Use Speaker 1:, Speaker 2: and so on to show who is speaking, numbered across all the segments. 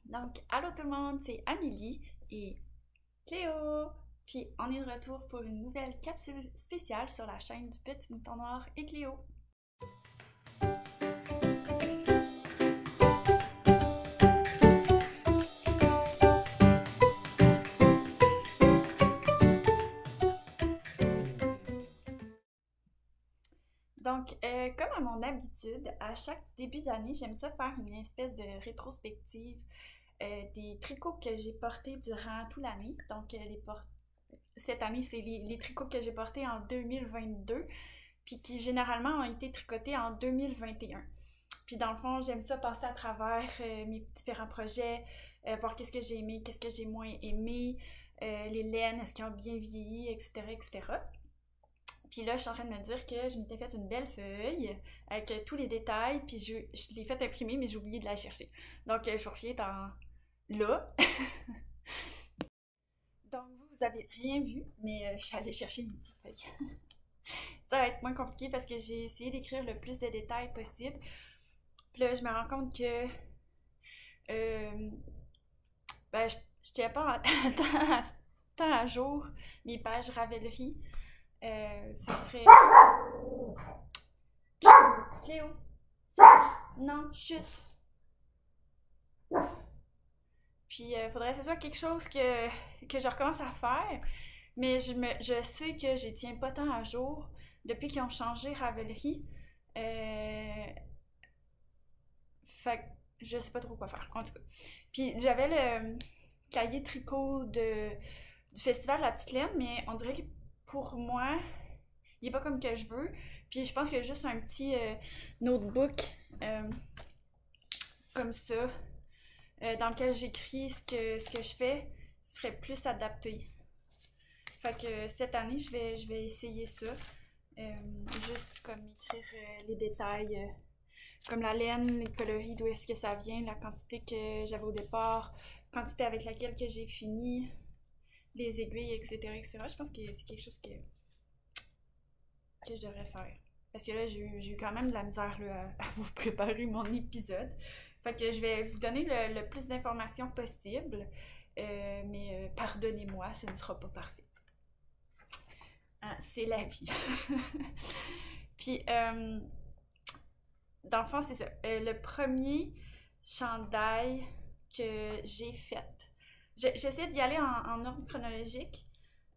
Speaker 1: Donc, allô tout le monde, c'est Amélie et Cléo. Puis, on est de retour pour une nouvelle capsule spéciale sur la chaîne du Petit Mouton Noir et Cléo. Donc, comme à mon habitude, à chaque début d'année, j'aime ça faire une espèce de rétrospective des tricots que j'ai portés durant toute l'année. Donc, cette année, c'est les tricots que j'ai portés en 2022, puis qui généralement ont été tricotés en 2021. Puis dans le fond, j'aime ça passer à travers mes différents projets, voir qu'est-ce que j'ai aimé, qu'est-ce que j'ai moins aimé, les laines, est-ce qu'elles ont bien vieilli, etc., etc. Puis là, je suis en train de me dire que je m'étais fait une belle feuille avec tous les détails, puis je l'ai fait imprimer, mais j'ai oublié de la chercher. Donc, je vous reviens dans là. Donc, vous avez rien vu, mais je suis allée chercher une petite feuille. Ça va être moins compliqué parce que j'ai essayé d'écrire le plus de détails possible. Puis là, je me rends compte que euh, je tiens pas tant à jour mes pages Ravelry. Ce serait... Cléo! Non, chut! Puis, faudrait que ce soit quelque chose que je recommence à faire, mais je sais que je tiens pas tant à jour depuis qu'ils ont changé Ravelry. Fait que je sais pas trop quoi faire, en tout cas. Puis, j'avais le cahier tricot du festival de la Petite Laine, mais on dirait que pour moi, il est pas comme que je veux. Puis, je pense qu'il y a juste un petit notebook comme ça, dans lequel j'écris ce que je fais, ce serait plus adapté. Fait que cette année, je vais essayer ça. Juste comme écrire les détails, comme la laine, les coloris, d'où est-ce que ça vient, la quantité que j'avais au départ, quantité avec laquelle que j'ai fini, les aiguilles, etc., etc. Je pense que c'est quelque chose que je devrais faire. Parce que là, j'ai eu quand même de la misère là, à vous préparer mon épisode. Fait que je vais vous donner le plus d'informations possible, mais pardonnez-moi, ce ne sera pas parfait. Hein, c'est la vie. Puis, dans le fond, c'est ça. Le premier chandail que j'ai fait. J'essaie d'y aller en ordre chronologique.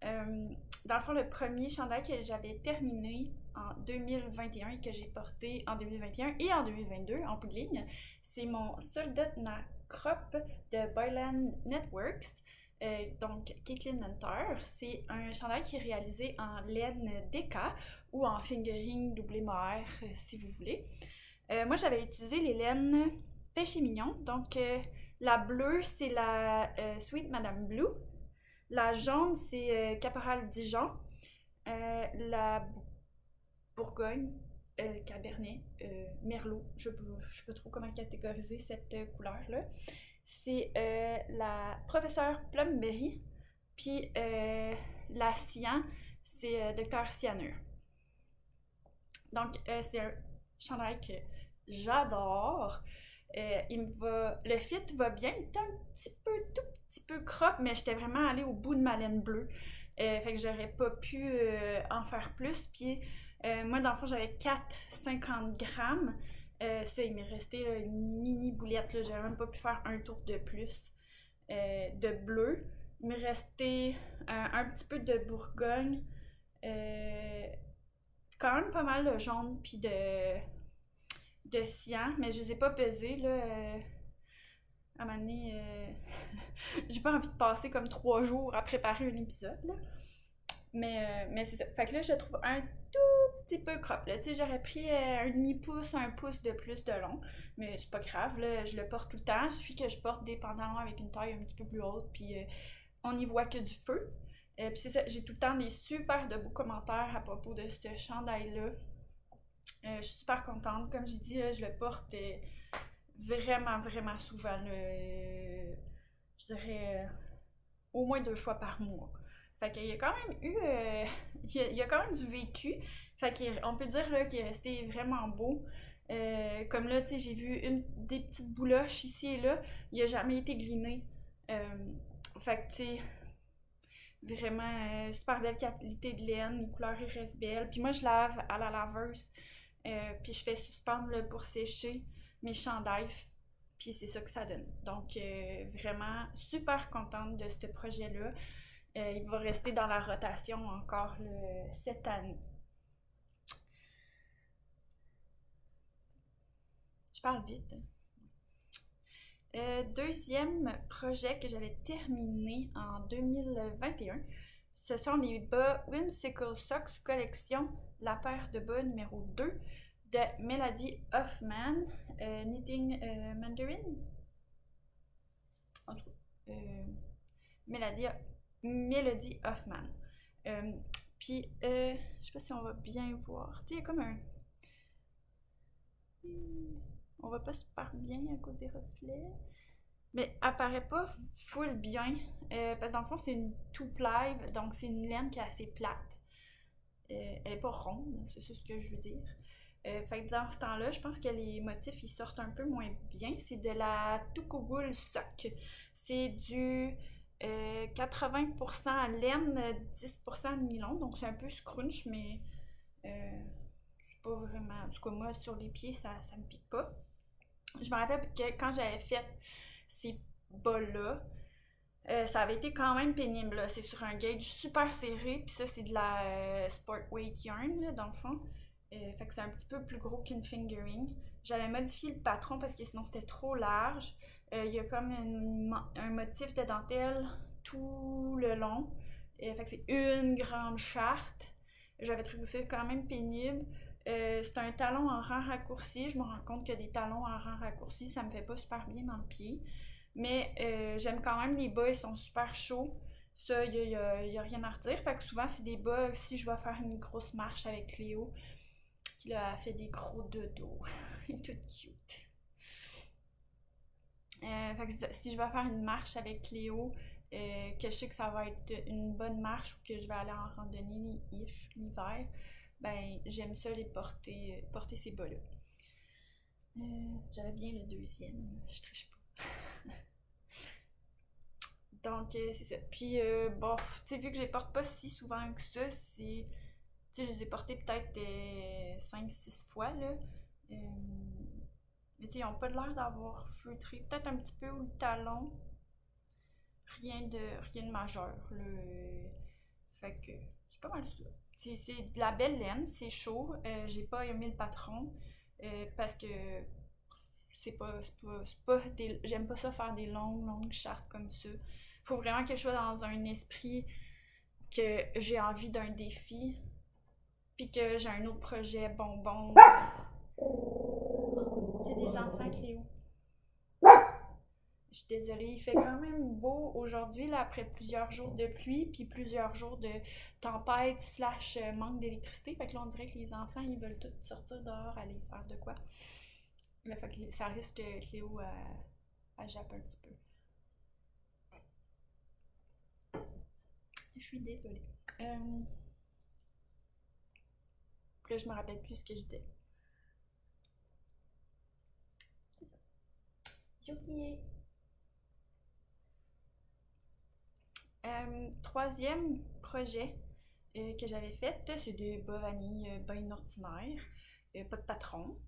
Speaker 1: Dans le fond, le premier chandail que j'avais terminé en 2021 et que j'ai porté en 2021 et en 2022 en bout de ligne, c'est mon Soldat Crop de Boylan Networks. Donc, Caitlin Hunter, c'est un chandail qui est réalisé en laine DK ou en fingering doublé mohair, si vous voulez. Moi, j'avais utilisé les laines Pêche et Mignon. Donc, la bleue, c'est la Sweet Madame Blue. La jaune, c'est Caporal Dijon. La Bourgogne, Cabernet, Merlot. Je ne sais pas trop comment catégoriser cette couleur-là. C'est la Professeure Plumberry. Puis la Cyan, c'est Docteur Cyanure. Donc, c'est un chandail que j'adore. Le fit va bien. Il est un tout petit peu crop, mais j'étais vraiment allée au bout de ma laine bleue. Fait que j'aurais pas pu en faire plus. Puis moi, dans le fond, j'avais 4,50 grammes. Ça, il m'est resté là, une mini boulette. J'aurais même pas pu faire un tour de plus de bleu. Il m'est resté un petit peu de Bourgogne. Quand même pas mal de jaune puis de cyan, mais je les ai pas pesés là. À un moment donné, j'ai pas envie de passer comme 3 jours à préparer un épisode là. Mais c'est ça. Fait que là, je trouve un tout petit peu crop là. Tu sais, j'aurais pris un demi-pouce, un pouce de plus de long, mais c'est pas grave là. Je le porte tout le temps. Il suffit que je porte des pantalons avec une taille un petit peu plus haute, puis on n'y voit que du feu. Puis c'est ça, j'ai tout le temps des super de beaux commentaires à propos de ce chandail-là. Je suis super contente. Comme j'ai dit, là, je le porte vraiment, vraiment souvent. Je dirais au moins 2 fois par mois. Fait qu'il y a quand même eu... il y a quand même du vécu. Fait qu'on peut dire là, qu'il est resté vraiment beau. Comme là, tu sais, j'ai vu des petites bouloches ici et là, il a jamais été gliné. Fait que, tu sais, vraiment super belle qualité de laine, les couleurs ils restent belles. Puis moi, je lave à la laveuse, puis je fais suspendre là, pour sécher mes chandails. Puis c'est ça que ça donne. Donc, vraiment super contente de ce projet-là. Il va rester dans la rotation encore cette année. Je parle vite. Deuxième projet que j'avais terminé en 2021, ce sont les bas Whimsical Socks collection, la paire de bas numéro 2 de Melody Hoffman, Knitting Mandarin. En tout cas, Melody Hoffman. Puis, je sais pas si on va bien voir. Tu sais, il y a comme un. On voit pas super bien à cause des reflets. Mais apparaît pas full bien. Parce que dans le fond, c'est une two-ply, donc c'est une laine qui est assez plate. Elle est pas ronde, c'est ça ce que je veux dire. Fait que dans ce temps-là, je pense que les motifs ils sortent un peu moins bien. C'est de la Tuku Sock. C'est du 80% laine, 10% nylon. Donc c'est un peu scrunch, mais c'est pas vraiment. En tout cas, moi, sur les pieds, ça me pique pas. Je me rappelle que quand j'avais fait ces bas-là, ça avait été quand même pénible. C'est sur un gauge super serré, puis ça, c'est de la Sport Weight Yarn, là, dans le fond. Fait que c'est un petit peu plus gros qu'une fingering. J'avais modifié le patron parce que sinon c'était trop large. Il y a comme un motif de dentelle tout le long. Fait que c'est une grande charte. J'avais trouvé ça quand même pénible. C'est un talon en rang raccourci. Je me rends compte que des talons en rang raccourci, ça me fait pas super bien dans le pied. Mais j'aime quand même les bas, ils sont super chauds. Ça, il y a rien à redire. Fait que souvent, c'est des bas, si je vais faire une grosse marche avec Cléo, qui a fait des gros dodos. Elle est toute cute. Fait que si je vais faire une marche avec Cléo, que je sais que ça va être une bonne marche ou que je vais aller en randonnée l'hiver, ben j'aime ça les porter ces bas-là. J'avais bien le deuxième, je triche pas. Donc c'est ça. Puis bon, tu sais, vu que je les porte pas si souvent que ça, c'est. Tu sais, je les ai portés peut-être 5-6 fois là. Mais tu sais, ils ont pas l'air d'avoir feutré. Peut-être un petit peu au talon. Rien de majeur. Là. Fait que c'est pas mal ça. C'est de la belle laine, c'est chaud. J'ai pas aimé le patron parce que c'est pas des. J'aime pas ça faire des longues chartes comme ça. Faut vraiment que je sois dans un esprit que j'ai envie d'un défi. Puis que j'ai un autre projet bonbon. C'est des enfants, Cléo. Je suis désolée, il fait quand même beau aujourd'hui, là, après plusieurs jours de pluie, puis plusieurs jours de tempête / manque d'électricité. Fait que là, on dirait que les enfants, ils veulent tous sortir dehors, aller faire de quoi. Là, fait que ça risque que Cléo jappe un petit peu. Je suis désolée. Là, je me rappelle plus ce que je disais. C'est ça. J'ai oublié. Troisième projet que j'avais fait, c'est des bas vanille bien ordinaires, pas de patron.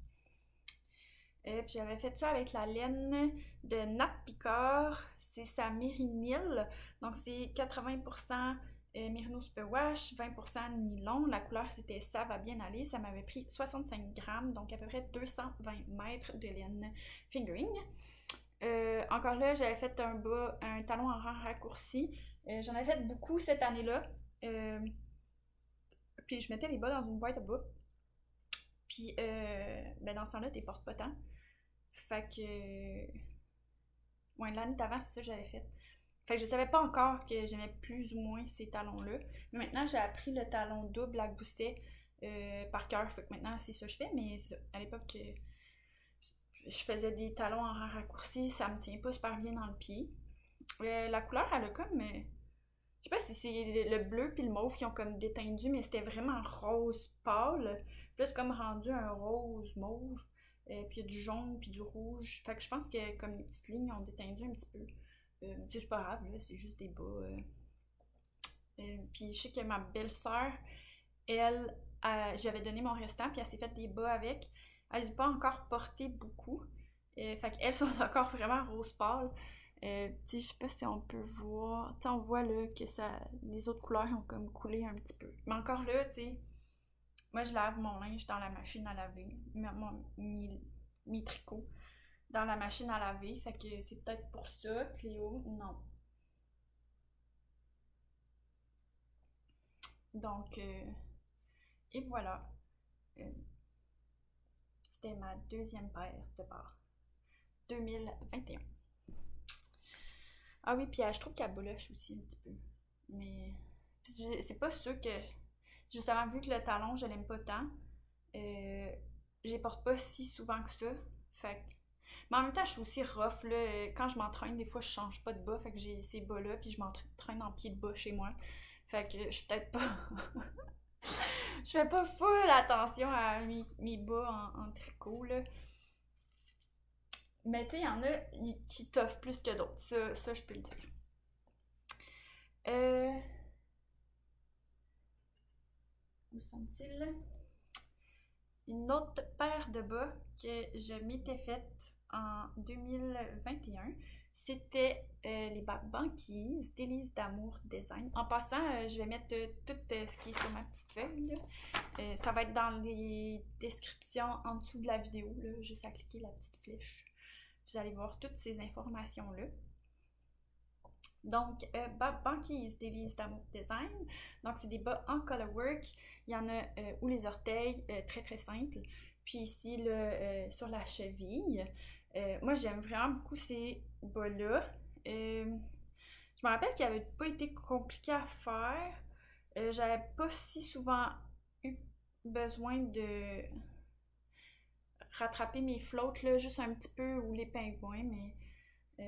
Speaker 1: Puis j'avais fait ça avec la laine de Nat Picard, c'est sa Mérinil, donc c'est 80% Merino Superwash, 20% nylon. La couleur c'était Ça va bien aller. Ça m'avait pris 65 grammes, donc à peu près 220 mètres de laine fingering. Encore là, j'avais fait un talon en rang raccourci. J'en avais fait beaucoup cette année-là. Puis je mettais les bas dans une boîte à bas. Puis ben dans ce temps-là, t'es portes pas tant. Fait que. Ouais, l'année d'avant, c'est ça que j'avais fait. Fait que je savais pas encore que j'aimais plus ou moins ces talons-là. Mais maintenant, j'ai appris le talon double à Boostet par cœur. Fait que maintenant, c'est ça que je fais. Mais c'est ça. À l'époque, je faisais des talons en rang raccourci. Ça me tient pas super bien dans le pied. La couleur, elle a comme. Je sais pas si c'est le bleu puis le mauve qui ont comme déteindu, mais c'était vraiment rose pâle. Puis là, c'est comme rendu un rose mauve. Puis il y a du jaune, puis du rouge. Fait que je pense que comme les petites lignes ont détendu un petit peu. C'est pas grave, là, c'est juste des bas. Puis je sais que ma belle-sœur, elle, j'avais donné mon restant, puis elle s'est fait des bas avec. Elle n'a pas encore porté beaucoup. Fait qu'elles sont encore vraiment rose pâle. Je sais pas si on peut voir. T'sais, on voit là que les autres couleurs ont comme coulé un petit peu. Mais encore là, tu sais, moi je lave mon linge dans la machine à laver. Mes tricots dans la machine à laver. Fait que c'est peut-être pour ça, Cléo. Non. Donc, et voilà. C'était ma deuxième paire de bas. 2021. Ah oui, puis je trouve qu'elle boloche aussi un petit peu. Mais c'est pas sûr que. Justement, vu que le talon, je l'aime pas tant, je les porte pas si souvent que ça. Fait que. Mais en même temps, je suis aussi rough, là. Quand je m'entraîne, des fois, je change pas de bas. Fait que j'ai ces bas-là, puis je m'entraîne en pied de bas chez moi. Fait que je suis peut-être pas. Je fais pas full attention à mes bas en tricot, là. Mais tu sais, il y en a qui t'offrent plus que d'autres. Ça, je peux le dire. Où sont-ils? Une autre paire de bas que je m'étais faite en 2021, c'était les bas banquises d'Élise d'Amour Design. En passant, je vais mettre tout ce qui est sur ma petite feuille. Ça va être dans les descriptions en dessous de la vidéo, là, juste à cliquer la petite flèche. Vous allez voir toutes ces informations-là. Donc, banquise d'Élise d'Amour Design. Donc, c'est des bas en colorwork. Il y en a où les orteils, très très simple. Puis ici, là, sur la cheville. Moi, j'aime vraiment beaucoup ces bas-là. Je me rappelle qu'ils n'avaient pas été compliqués à faire. J'avais pas si souvent eu besoin de rattraper mes flottes, là, juste un petit peu, ou les pingouins, mais tu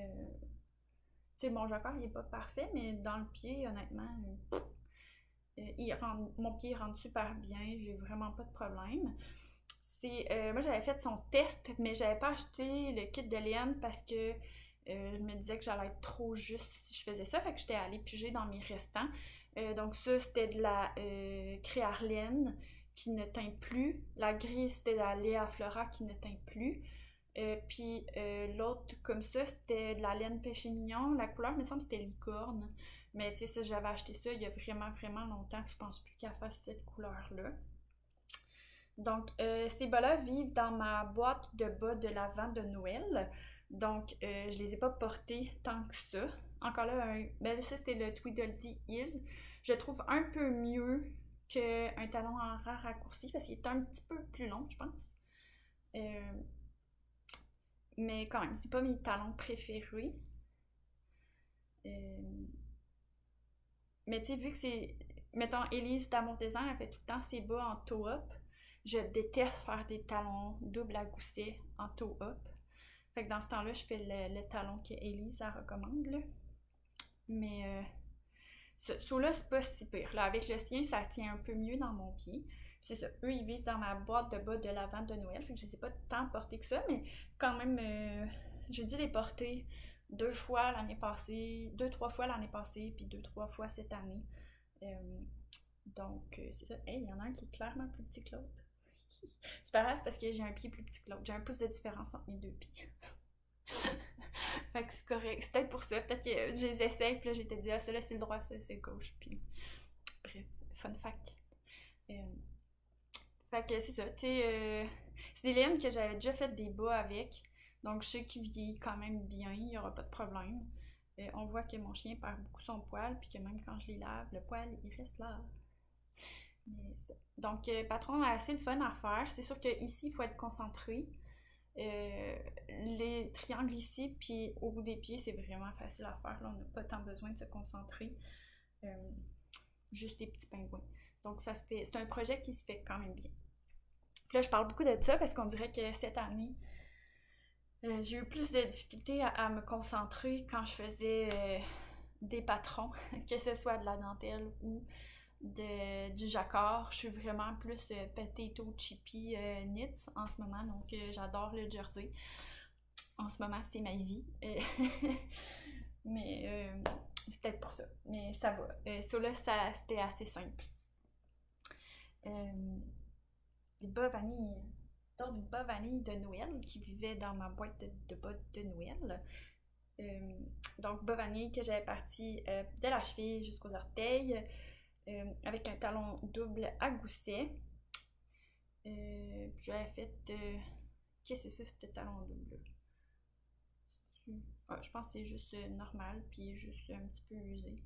Speaker 1: sais, mon jacquard, il est pas parfait, mais dans le pied, honnêtement, mon pied rentre super bien, j'ai vraiment pas de problème. Moi, j'avais fait son test, mais j'avais pas acheté le kit de laine parce que je me disais que j'allais être trop juste si je faisais ça, fait que j'étais allée piger dans mes restants. Donc ça, c'était de la Créarlaine qui ne teint plus. La grise, c'était de la Léa Flora qui ne teint plus. Puis l'autre comme ça, c'était de la laine péché mignon. La couleur, il me semble, c'était licorne. Mais tu sais, ça, j'avais acheté ça il y a vraiment, vraiment longtemps. Je pense plus qu'elle fasse cette couleur-là. Donc, ces bas-là vivent dans ma boîte de bas de l'Avent de Noël. Donc, je les ai pas portés tant que ça. Encore là, ben ça, c'était le Tweedledee Hill. Je le trouve un peu mieux qu'un talon en rang raccourci parce qu'il est un petit peu plus long, je pense. Mais quand même, c'est pas mes talons préférés. Mais tu sais, vu que c'est. Mettons, Élise d'Amour Design, elle fait tout le temps ses bas en toe-up. Je déteste faire des talons double à gousset en toe-up. Fait que dans ce temps-là, je fais le talon que Élise recommande, là. Mais ceux-là, c'est pas si pire. Là, avec le sien, ça tient un peu mieux dans mon pied. C'est ça. Eux, ils vivent dans ma boîte de bas de l'Avent de Noël. Fait que je les ai pas tant portés que ça, mais quand même, j'ai dû les porter 2 fois l'année passée, 2-3 fois l'année passée, puis 2-3 fois cette année. Donc, c'est ça. Hey, il y en a un qui est clairement plus petit que l'autre. C'est pas grave parce que j'ai un pied plus petit que l'autre. J'ai 1 pouce de différence entre mes 2 pieds. Fait que c'est correct. C'est peut-être pour ça. Peut-être que je les essaye, puis là, j'étais dit, ah, ça là, c'est le droit, ça, c'est le gauche. Puis, bref, fun fact. Fait que c'est ça. Tu sais, c'est des laines que j'avais déjà fait des bas avec. Donc, je sais qu'il vieillit quand même bien. Il n'y aura pas de problème. On voit que mon chien perd beaucoup son poil, puis que même quand je les lave, le poil, il reste là. Mais ça. Donc, patron a assez le fun à faire. C'est sûr qu'ici, il faut être concentré. Les triangles ici, puis au bout des pieds, c'est vraiment facile à faire. Là, on n'a pas tant besoin de se concentrer. Juste des petits pingouins. Donc, ça se fait. C'est un projet qui se fait quand même bien. Puis là, je parle beaucoup de ça parce qu'on dirait que cette année, j'ai eu plus de difficultés à me concentrer quand je faisais des patrons, que ce soit de la dentelle ou du jacquard. Je suis vraiment plus potato chippy knits en ce moment, donc j'adore le jersey. En ce moment, c'est ma vie. Mais c'est peut-être pour ça. Mais ça va. Ça là, c'était assez simple. Les bas vanille, d'autres bas vanille de Noël qui vivaient dans ma boîte de bas de Noël. Donc, bas vanille que j'avais parti de la cheville jusqu'aux orteils avec un talon double à gousset. J'avais fait. Qu'est-ce que c'est ça, ce talon double? Je pense que c'est juste normal, puis juste un petit peu usé.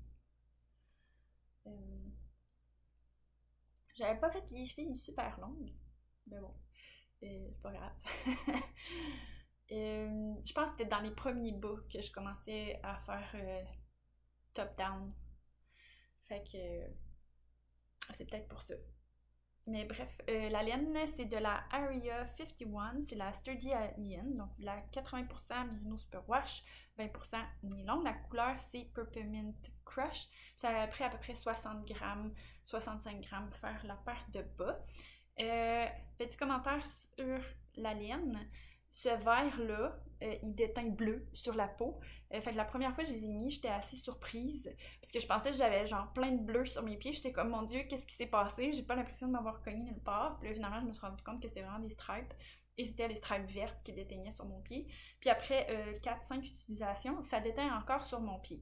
Speaker 1: J'avais pas fait les chevilles super longues, mais bon, c'est pas grave. Je pense que c'était dans les premiers bas que je commençais à faire top-down. Fait que c'est peut-être pour ça. Mais bref, la laine, c'est de la Area 51, c'est la Sturdy Lienne, donc de la 80% Merino Superwash, 20% nylon. La couleur, c'est Peppermint Crush. Ça a pris à peu près 60 grammes, 65 grammes pour faire la paire de bas. Petit commentaire sur la laine. Ce vert-là, il déteint bleu sur la peau. Fait que la première fois que je les ai mis, j'étais assez surprise. Parce que je pensais que j'avais genre plein de bleu sur mes pieds. J'étais comme, mon Dieu, qu'est-ce qui s'est passé? J'ai pas l'impression de m'avoir cogné nulle part. Puis là, finalement, je me suis rendu compte que c'était vraiment des stripes. Et c'était les stripes vertes qui déteignaient sur mon pied. Puis après 4-5 utilisations, ça déteint encore sur mon pied.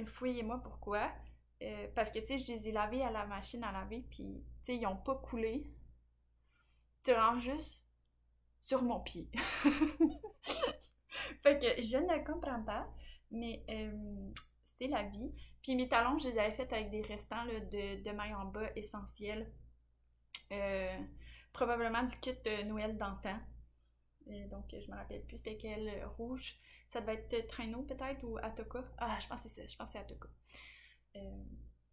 Speaker 1: Fouillez-moi pourquoi. Parce que, tu sais, je les ai lavés à la machine à laver. Puis, tu sais, ils ont pas coulé. C'est vraiment juste sur mon pied. Fait que je ne comprends pas, mais c'était la vie. Puis mes talons, je les avais faits avec des restants là, de mailles en bas essentiels. Probablement du kit Noël d'antan. Donc je me rappelle plus c'était quel rouge. Ça devait être Traîneau peut-être ou Atoka. Ah, je pense que c'est ça. Je pense que c'est Atoka.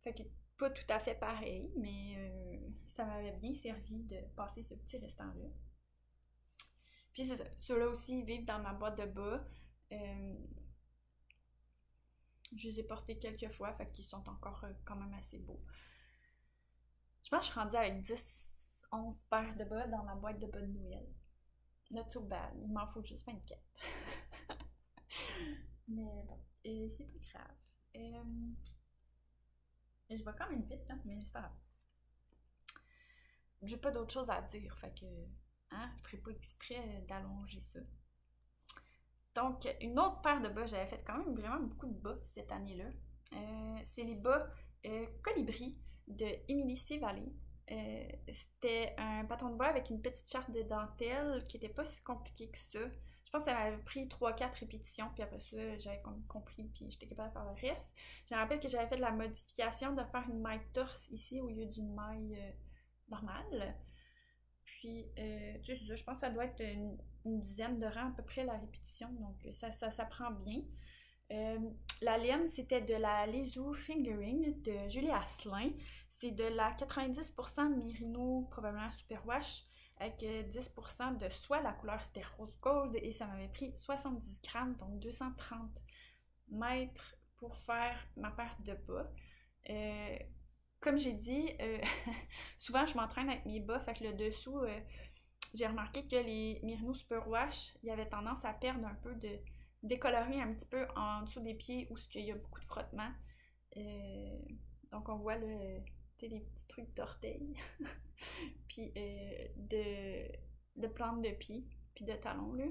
Speaker 1: Fait que pas tout à fait pareil, mais ça m'avait bien servi de passer ce petit restant-là. Puis ceux-là aussi, ils vivent dans ma boîte de bas. Je les ai portés quelques fois, fait qu'ils sont encore quand même assez beaux. Je pense que je suis rendue avec 10-11 paires de bas dans ma boîte de bas de Noël. Not so bad, il m'en faut juste 24. Mais bon, c'est pas grave. Je vais quand même vite, hein, mais c'est pas grave. J'ai pas d'autre chose à dire, fait que je ferai pas exprès d'allonger ça. Donc, une autre paire de bas, j'avais fait quand même vraiment beaucoup de bas cette année-là. C'est les bas Colibri de Emily C. Valley. C'était un bâton de bois avec une petite charte de dentelle qui était pas si compliquée que ça. Je pense que ça m'avait pris 3-4 répétitions, puis après ça, j'avais compris, puis j'étais capable de faire le reste. Je me rappelle que j'avais fait de la modification de faire une maille torse ici au lieu d'une maille normale. Puis, tu sais, je pense que ça doit être une dizaine de rangs à peu près la répétition, donc ça prend bien. La laine, c'était de la Leisou Fingering de Julie Asselin. C'est de la 90% Merino, probablement Superwash, avec 10% de soie. La couleur, c'était rose gold et ça m'avait pris 70 grammes, donc 230 mètres pour faire ma paire de bas. Comme j'ai dit, souvent je m'entraîne avec mes bas, fait que le dessous, j'ai remarqué que les Merino Superwash, il y avait tendance à perdre un peu de décolorer un petit peu en dessous des pieds où il y a beaucoup de frottement. Donc on voit les petits trucs d'orteils, puis de plantes de pieds, puis de talons là,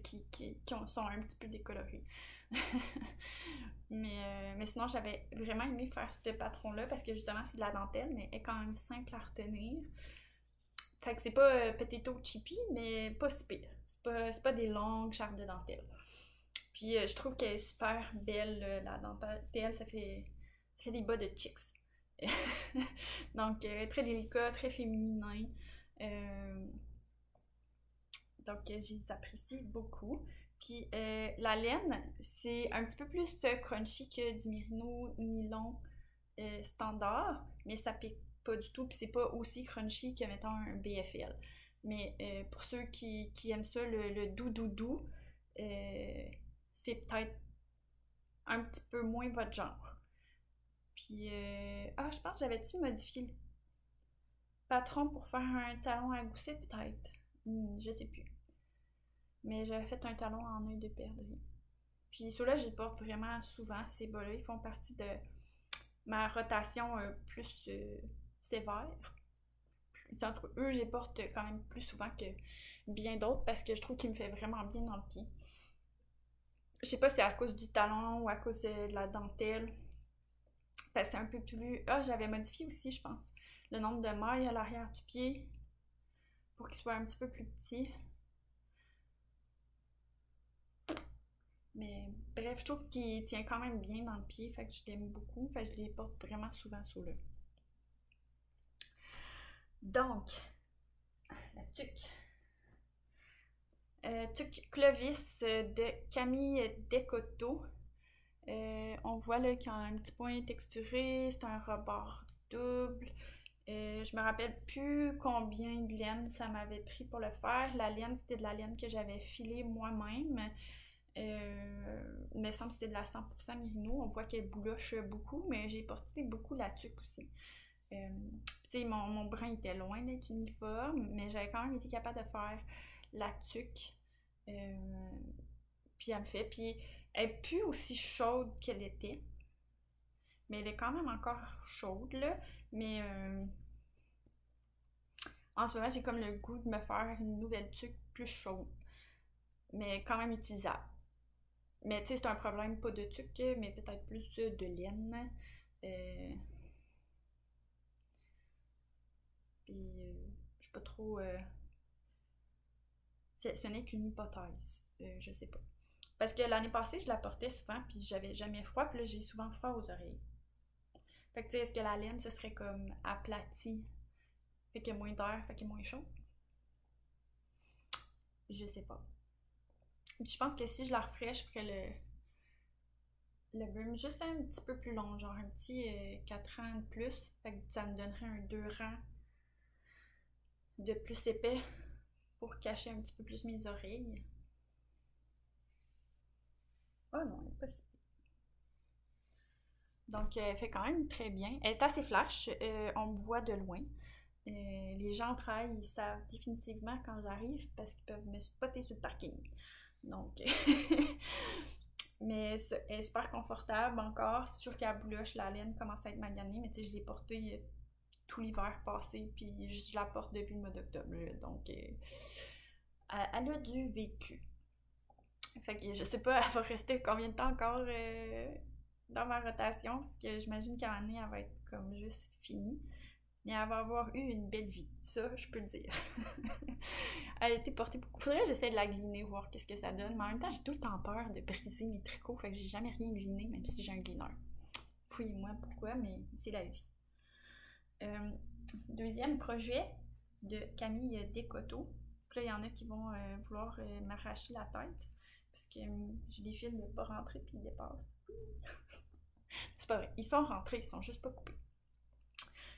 Speaker 1: qui sont un petit peu décolorés. mais sinon, j'avais vraiment aimé faire ce patron-là parce que justement, c'est de la dentelle, mais elle est quand même simple à retenir. Fait que c'est pas potato chippy, mais pas si pire. C'est pas des longues charpes de dentelle. Puis je trouve qu'elle est super belle, la dentelle. Ça fait des bas de chicks. Donc, très délicat, très féminin. Donc, j'apprécie beaucoup. Puis, la laine, c'est un petit peu plus crunchy que du Merino nylon standard, mais ça pique pas du tout. Puis, c'est pas aussi crunchy que, mettons, un BFL. Mais pour ceux qui aiment ça, le doux, c'est peut-être un petit peu moins votre genre. Puis, je pense que j'avais-tu modifié le patron pour faire un talon à gousset, peut-être. Je sais plus. Mais j'avais fait un talon en œil de perdrix. Puis ceux-là, j'y porte vraiment souvent. Ces bas-là, ils font partie de ma rotation plus sévère. Entre eux, j'y porte quand même plus souvent que bien d'autres parce que je trouve qu'ils me fait vraiment bien dans le pied. Je sais pas si c'est à cause du talon ou à cause de la dentelle. Parce que c'est un peu plus... j'avais modifié aussi, je pense, le nombre de mailles à l'arrière du pied pour qu'il soit un petit peu plus petit. Mais bref, je trouve qu'il tient quand même bien dans le pied, fait que je l'aime beaucoup. Fait que je les porte vraiment souvent sous-là. Donc, la tuque. Tuque Clovis de Camille Descoteaux. On voit là qu'il y a un petit point texturé, c'est un rebord double. Je me rappelle plus combien de laine ça m'avait pris pour le faire. La laine, c'était de la laine que j'avais filée moi-même. Il me semble que c'était de la 100% Merino. On voit qu'elle bouloche beaucoup, mais j'ai porté beaucoup la tuque aussi. Tu sais, mon brin était loin d'être uniforme, mais j'avais quand même été capable de faire la tuque. Puis elle me fait. Puis elle est plus aussi chaude qu'elle était. Mais elle est quand même encore chaude, là. Mais en ce moment, j'ai comme le goût de me faire une nouvelle tuque plus chaude. Mais quand même utilisable. Mais tu sais, c'est un problème pas de tuque, mais peut-être plus de laine. Puis, je sais pas trop. Ce n'est qu'une hypothèse. Je sais pas. Parce que l'année passée, je la portais souvent, puis j'avais jamais froid, puis là, j'ai souvent froid aux oreilles. Fait que, tu sais, est-ce que la laine, ce serait comme aplatie? Fait qu'il y a moins d'air, fait qu'il y a moins chaud? Je sais pas. Puis je pense que si je la referais, je ferais le boom juste un petit peu plus long, genre un petit 4 rangs de plus. Fait que ça me donnerait un 2 rangs de plus épais pour cacher un petit peu plus mes oreilles. Oh non, elle est pas si... Donc, elle fait quand même très bien. Elle est assez flash, on me voit de loin. Les gens au travail, ils savent définitivement quand j'arrive parce qu'ils peuvent me spotter sur le parking. Donc, mais elle est super confortable encore. C'est sûr qu'à bouloche, la laine commence à être maganée, mais tu sais, je l'ai portée tout l'hiver passé, puis je la porte depuis le mois d'octobre. Donc, elle a du vécu. Fait que je sais pas, elle va rester combien de temps encore dans ma rotation, parce que j'imagine qu'à un année, elle va être comme juste finie. Mais elle va avoir eu une belle vie, ça, je peux le dire. Elle a été portée beaucoup. Faudrait que j'essaie de la gliner, voir qu'est-ce que ça donne. Mais en même temps, j'ai tout le temps peur de briser mes tricots, fait que j'ai jamais rien gliné, même si j'ai un gliner. Fouillez-moi pourquoi, mais c'est la vie. Deuxième projet de Camille Descoteaux. Puis là, il y en a qui vont vouloir m'arracher la tête, parce que j'ai des fils de pas rentrer puis ils dépassent. C'est pas vrai, ils sont rentrés, ils sont juste pas coupés.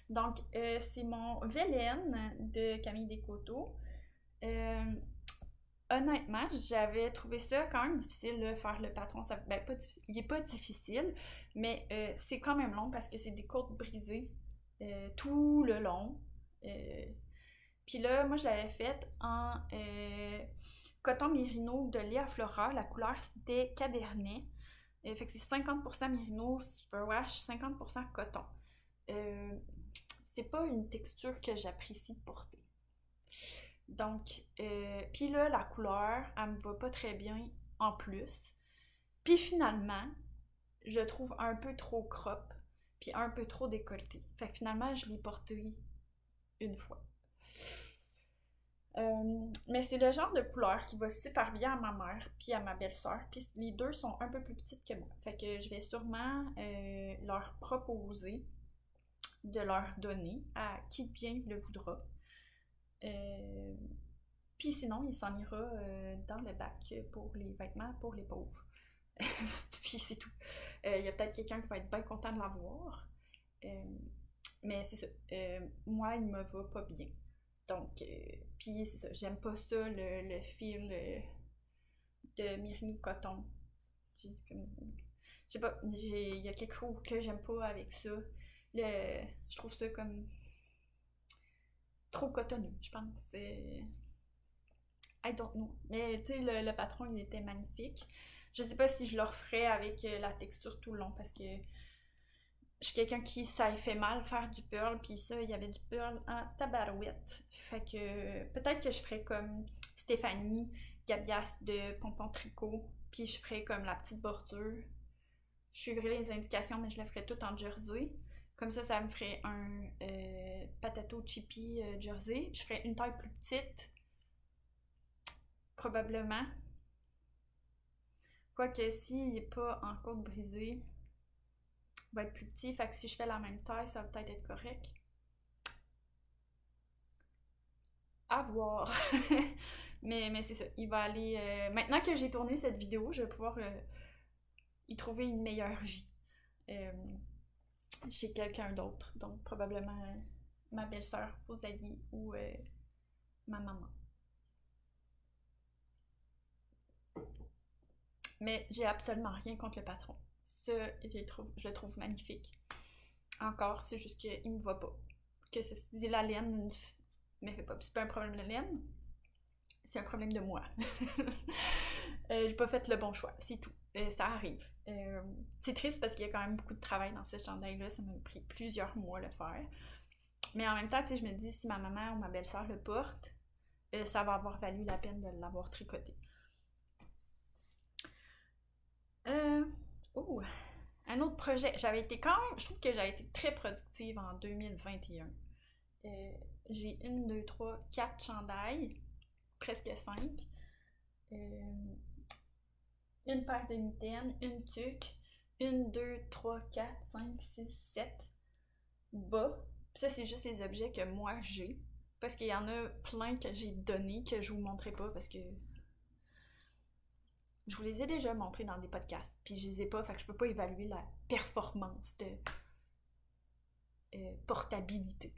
Speaker 1: Donc, c'est mon Vélène de Camille Descoteaux. Honnêtement, j'avais trouvé ça quand même difficile de faire le patron. Ben, pas difficile, il est pas difficile, mais c'est quand même long parce que c'est des côtes brisées tout le long. Puis là, moi, je l'avais faite en coton mérino de Léa Flora. La couleur, c'était Cabernet. Fait que c'est 50% mérino, superwash, 50% coton. C'est pas une texture que j'apprécie porter. Donc, puis là, la couleur, elle me va pas très bien en plus. Puis finalement, je trouve un peu trop crop, puis un peu trop décolleté. Fait que finalement, je l'ai porté une fois. Mais c'est le genre de couleur qui va super bien à ma mère puis à ma belle-sœur. Puis les deux sont un peu plus petites que moi. Fait que je vais sûrement leur proposer de leur donner à qui bien le voudra. Puis sinon, il s'en ira dans le bac pour les vêtements pour les pauvres. Puis c'est tout. Il y a peut-être quelqu'un qui va être bien content de l'avoir. Mais c'est ça. Moi, il me va pas bien. Donc, puis c'est ça. J'aime pas ça, le fil de Mérino coton. Je sais pas, il y a quelque chose que j'aime pas avec ça. Je trouve ça comme trop cotonneux, je pense. I don't know. Mais tu sais, le patron, il était magnifique. Je sais pas si je le referais avec la texture tout le long parce que je suis quelqu'un qui, ça fait mal faire du pearl, puis ça, il y avait du pearl en tabarouette. Fait que peut-être que je ferais comme Stéphanie Gabias de Pompon Tricot, puis je ferais comme la petite bordure. Je suivrais les indications, mais je le ferais tout en jersey. Comme ça me ferait un patato chippy jersey. Je ferais une taille plus petite, probablement. Quoique s'il n'est pas en côte brisée, il va être plus petit. Fait que si je fais la même taille, ça va peut-être être correct. À voir. mais c'est ça. Il va aller. Maintenant que j'ai tourné cette vidéo, je vais pouvoir y trouver une meilleure vie. Chez quelqu'un d'autre. Donc probablement ma belle-sœur Rosalie ou ma maman. Mais j'ai absolument rien contre le patron. Ça, je le trouve magnifique. Encore, c'est juste qu'il me va pas. Que ceci dit, la laine me fait pas. C'est pas un problème de laine, c'est un problème de moi. J'ai pas fait le bon choix, c'est tout. Ça arrive. C'est triste parce qu'il y a quand même beaucoup de travail dans ce chandail-là. Ça m'a pris plusieurs mois à le faire. Mais en même temps, tu sais, je me dis, si ma maman ou ma belle-sœur le porte, ça va avoir valu la peine de l'avoir tricoté. Un autre projet. Je trouve que j'avais été très productive en 2021. J'ai 1, 2, 3, 4 chandails, presque 5. Une paire de mitaines, une tuque, 1, 2, 3, 4, 5, 6, 7 bas. Puis ça, c'est juste les objets que moi j'ai. Parce qu'il y en a plein que j'ai donnés que je vous montrerai pas parce que je vous les ai déjà montrés dans des podcasts. Puis je les ai pas, fait que je peux pas évaluer la performance de portabilité.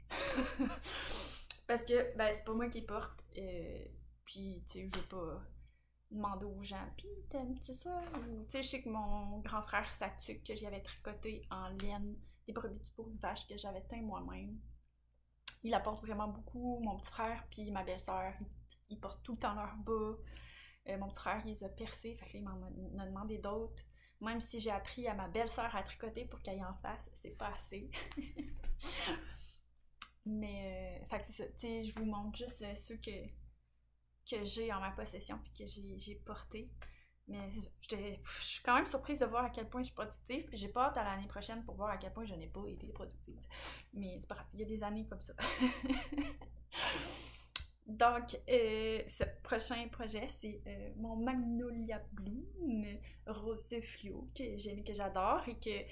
Speaker 1: Parce que, ben, c'est pas moi qui porte. Puis, tu sais, je vais pas demander aux gens, pis t'aimes-tu ça? Tu sais, je sais que mon grand frère, sa tuque que j'avais tricoté en laine, des brebis pour une vache que j'avais teint moi-même. Il la porte vraiment beaucoup. Mon petit frère, puis ma belle-sœur, ils portent tout le temps leur bas. Mon petit frère, il les a percés, fait que là, il m'en a demandé d'autres. Même si j'ai appris à ma belle-sœur à tricoter pour qu'elle y en fasse, c'est pas assez. Mais, fait que c'est ça. Tu sais, je vous montre juste ceux que j'ai en ma possession puis que j'ai porté. Mais je suis quand même surprise de voir à quel point je suis productive. Puis j'ai pas hâte à l'année prochaine pour voir à quel point je n'ai pas été productive. Mais c'est pas grave, il y a des années comme ça. Donc, ce prochain projet, c'est mon Magnolia Bloom rose fluo que j'aime et que j'adore. Et que,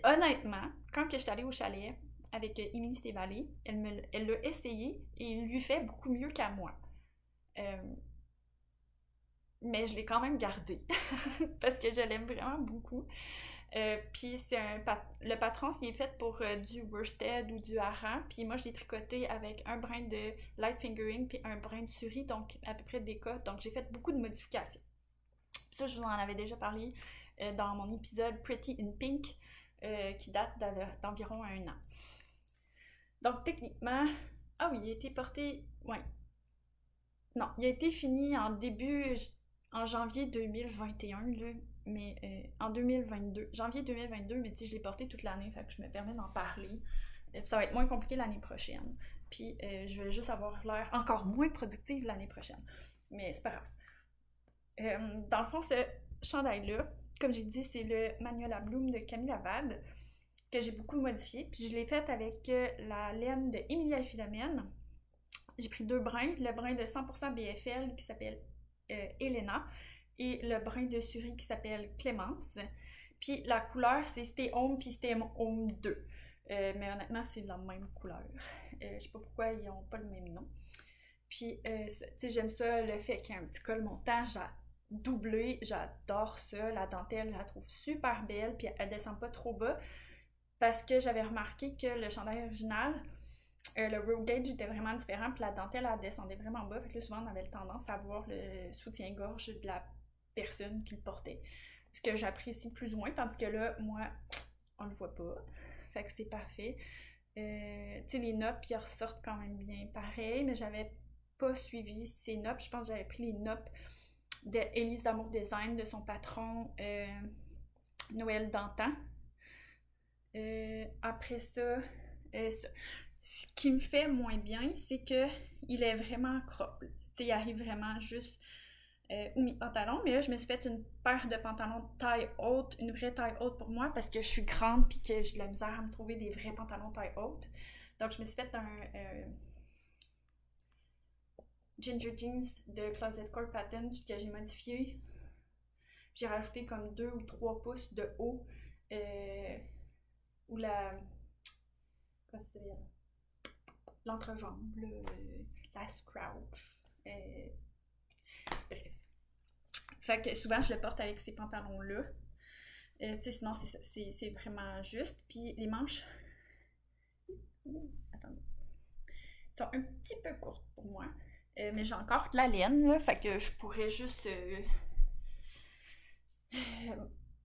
Speaker 1: honnêtement, quand je suis allée au chalet avec Émilie Stévalé, elle l'a essayé et il lui fait beaucoup mieux qu'à moi. Mais je l'ai quand même gardé parce que je l'aime vraiment beaucoup. Puis le patron, il est fait pour du worsted ou du hareng. Puis moi, je l'ai tricoté avec un brin de light fingering puis un brin de suri, donc à peu près d'écosse. Donc j'ai fait beaucoup de modifications. Puis ça, je vous en avais déjà parlé dans mon épisode Pretty in Pink qui date d'environ 1 an. Donc techniquement, ah oui, il a été porté, ouais. Non, il a été fini en janvier 2021, là, mais en 2022. Janvier 2022, mais tu sais, je l'ai porté toute l'année, fait que je me permets d'en parler. Ça va être moins compliqué l'année prochaine. Puis je vais juste avoir l'air encore moins productive l'année prochaine. Mais c'est pas grave. Dans le fond, ce chandail-là, comme j'ai dit, c'est le Magnolia Bloom de Camille Laval, que j'ai beaucoup modifié. Puis je l'ai fait avec la laine de Emilia et Philomène. J'ai pris 2 brins, le brin de 100% BFL qui s'appelle Elena et le brin de Suri qui s'appelle Clémence. Puis la couleur, c'est Stay Home puis Stay Home 2. Mais honnêtement, c'est la même couleur. Je sais pas pourquoi ils ont pas le même nom. Puis, tu sais, j'aime ça, le fait qu'il y ait un petit col montant, j'ai doublé, j'adore ça. La dentelle, je la trouve super belle, puis elle descend pas trop bas. Parce que j'avais remarqué que le chandail original, le roll gauge était vraiment différent, puis la dentelle, elle descendait vraiment bas. Fait que là, souvent, on avait tendance à voir le soutien-gorge de la personne qui le portait. ce que j'apprécie plus ou moins, tandis que là, moi, on le voit pas. Fait que c'est parfait. Tu sais, les notes, ils ressortent quand même bien pareil, mais j'avais pas suivi ces notes. Je pense que j'avais pris les notes de Élise d'Amour Design, de son patron Noël Dantan. Après ça, ce qui me fait moins bien, c'est que il est vraiment crop. Tu sais, il arrive vraiment juste ou mes pantalons, mais là, je me suis fait une paire de pantalons taille haute, une vraie taille haute pour moi, parce que je suis grande puis que j'ai de la misère à me trouver des vrais pantalons taille haute. Donc, je me suis fait un Ginger Jeans de Closet Core Pattern que j'ai modifié. J'ai rajouté comme 2 ou 3 pouces de haut, ou la... Comment ça s'appelle? L'entrejambe, la scrouch. Bref. Fait que souvent, je le porte avec ces pantalons-là. Tu sais, sinon, c'est vraiment juste. Puis les manches... Attendez. Sont un petit peu courtes pour moi. Mais j'ai encore de la laine, là. Fait que je pourrais juste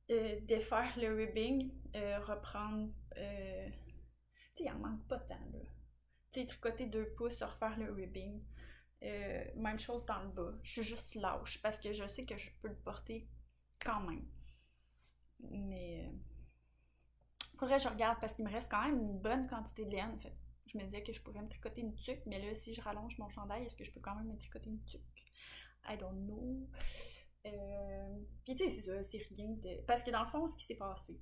Speaker 1: défaire le ribbing, reprendre... tu sais, il en manque pas tant, là. Tu sais, tricoter 2 pouces, refaire le ribbing. Même chose dans le bas. Je suis juste lâche parce que je sais que je peux le porter quand même. Mais faudrait que je regarde parce qu'il me reste quand même une bonne quantité de laine. En fait, je me disais que je pourrais me tricoter une tuque, mais là, si je rallonge mon chandail, est-ce que je peux quand même me tricoter une tuque? I don't know. Puis tu sais, c'est ça, c'est rien de... Parce que dans le fond, ce qui s'est passé,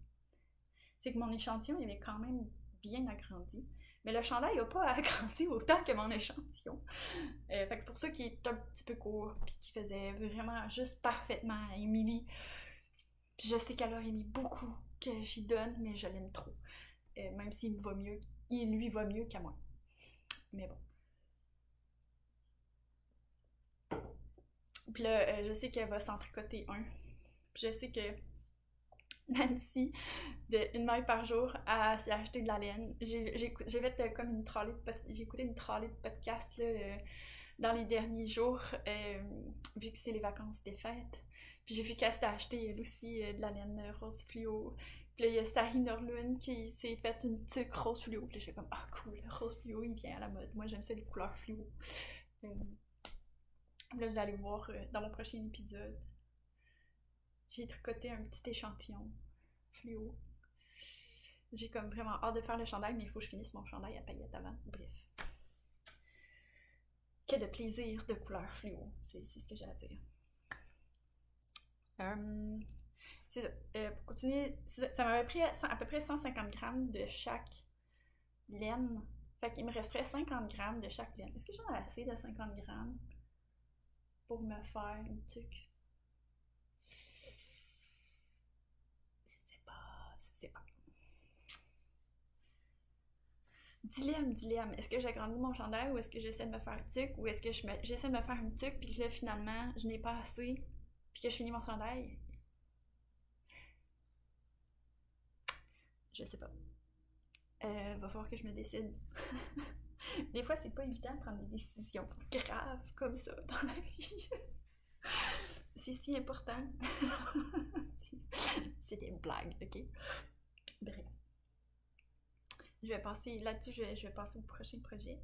Speaker 1: c'est que mon échantillon, il avait quand même bien agrandi. Mais le chandail n'a pas agrandi autant que mon échantillon. Fait que c'est pour ça qu'il est un petit peu court, puis qu'il faisait vraiment juste parfaitement à Émilie. Puis je sais qu'elle aurait aimé beaucoup que j'y donne, mais je l'aime trop. Même s'il me va mieux, il lui va mieux qu'à moi. Mais bon. Puis là, je sais qu'elle va s'en tricoter un. Puis je sais que Nancy, de une maille par jour, s'est acheté de la laine. J'ai fait comme une trolley j'ai écouté une trolley de podcast là, dans les derniers jours, vu que c'est les vacances des fêtes. Puis j'ai vu qu'elle s'était acheté elle aussi de la laine rose fluo. Puis là, il y a Sari Norlund qui s'est fait une tuque rose fluo. Puis là, j'étais comme, ah cool, le rose fluo, il vient à la mode. Moi, j'aime ça, les couleurs fluo. Là, vous allez voir dans mon prochain épisode. J'ai tricoté un petit échantillon fluo. J'ai comme vraiment hâte de faire le chandail, mais il faut que je finisse mon chandail à paillettes avant. Bref. Que de plaisir de couleur fluo. C'est ce que j'ai à dire. C'est ça. Pour continuer, ça m'avait pris à peu près 150 grammes de chaque laine. Fait qu'il me resterait 50 grammes de chaque laine. Est-ce que j'en ai assez de 50 grammes pour me faire une tuque? Je sais pas. Dilemme. Est-ce que j'agrandis mon chandail ou est-ce que j'essaie de me faire une tuque ou est-ce que j'essaie de me faire une tuque puis que là finalement je n'ai pas assez puis que je finis mon chandail? Je sais pas. Va falloir que je me décide. Des fois, c'est pas évident de prendre des décisions graves comme ça dans la vie. C'est si important. C'est des blagues, ok? Bref. Je vais passer là-dessus, je vais passer au prochain projet.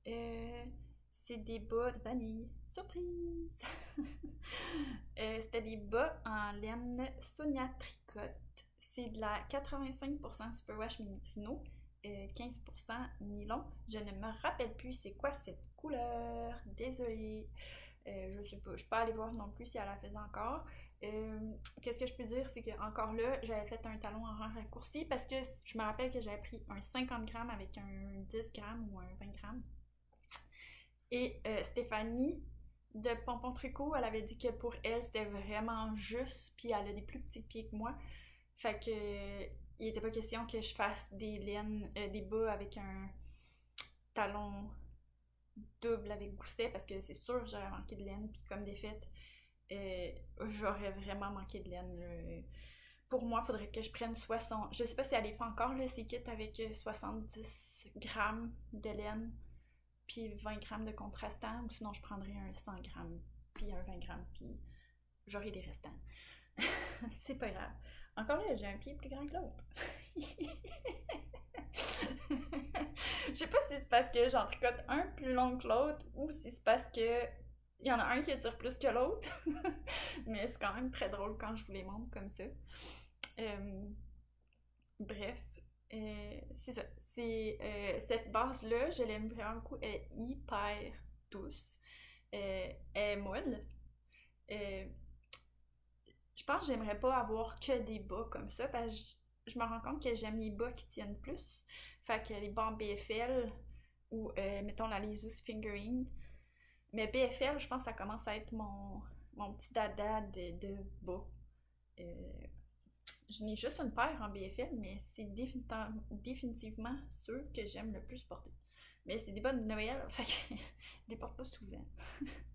Speaker 1: C'est des bas de vanille. Surprise! C'était des bas en laine Sonia Tricotte. C'est de la 85% Superwash Merino, 15% nylon. Je ne me rappelle plus c'est quoi cette couleur. Désolée. Je sais pas. Je peux pas aller voir non plus si elle la faisait encore. Qu'est-ce que je peux dire, c'est que encore là, j'avais fait un talon en rang raccourci parce que je me rappelle que j'avais pris un 50 grammes avec un 10 grammes ou un 20 grammes. Et Stéphanie de Pompon Tricot, elle avait dit que pour elle, c'était vraiment juste, puis elle a des plus petits pieds que moi. Fait que il était pas question que je fasse des laines, des bas avec un talon double avec gousset parce que c'est sûr que j'aurais manqué de laine, puis comme des fêtes, j'aurais vraiment manqué de laine. Pour moi, il faudrait que je prenne 60. Je sais pas si elle les fait encore, là, ces kits avec 70 grammes de laine, puis 20 grammes de contrastant, ou sinon je prendrais un 100 grammes, puis un 20 grammes, puis j'aurais des restants. C'est pas grave. Encore là, j'ai un pied plus grand que l'autre. Je sais pas si c'est parce que j'en tricote un plus long que l'autre ou si c'est parce que il y en a un qui attire plus que l'autre. Mais c'est quand même très drôle quand je vous les montre comme ça. Euh, Bref, c'est ça. Cette base-là, je l'aime vraiment beaucoup. Elle est hyper douce. Elle est molle. Euh, je pense que j'aimerais pas avoir que des bas comme ça parce que je me rends compte que j'aime les bas qui tiennent plus. Fait que les bas en BFL ou mettons la Lesus Fingering. Mais BFL, je pense que ça commence à être mon petit dada de bas. Euh, je n'ai juste une paire en BFL, mais c'est définitivement ceux que j'aime le plus porter. Mais c'est des bas de Noël, fait que je les porte pas souvent.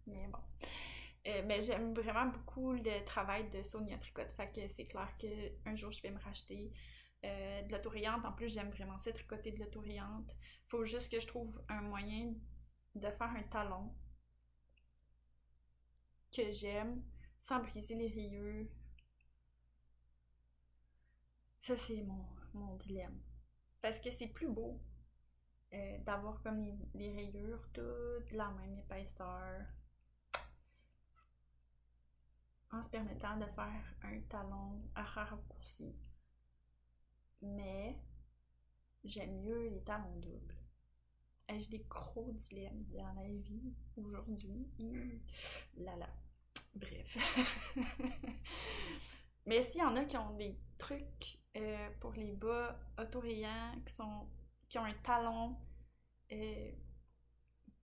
Speaker 1: Mais bon. Mais j'aime vraiment beaucoup le travail de Sonia Tricotte, fait que c'est clair qu'un jour je vais me racheter de l'autorayante. En plus, j'aime vraiment ça, tricoter de l'autorayante. Faut juste que je trouve un moyen de faire un talon que j'aime sans briser les rayures. Ça, c'est mon dilemme. Parce que c'est plus beau d'avoir comme les rayures toutes de la même épaisseur en se permettant de faire un talon à raccourci. Mais j'aime mieux les talons doubles. J'ai des gros dilemmes dans la vie aujourd'hui. Là là. Bref. Mais s'il y en a qui ont des trucs pour les bas autorayants qui ont un talon euh,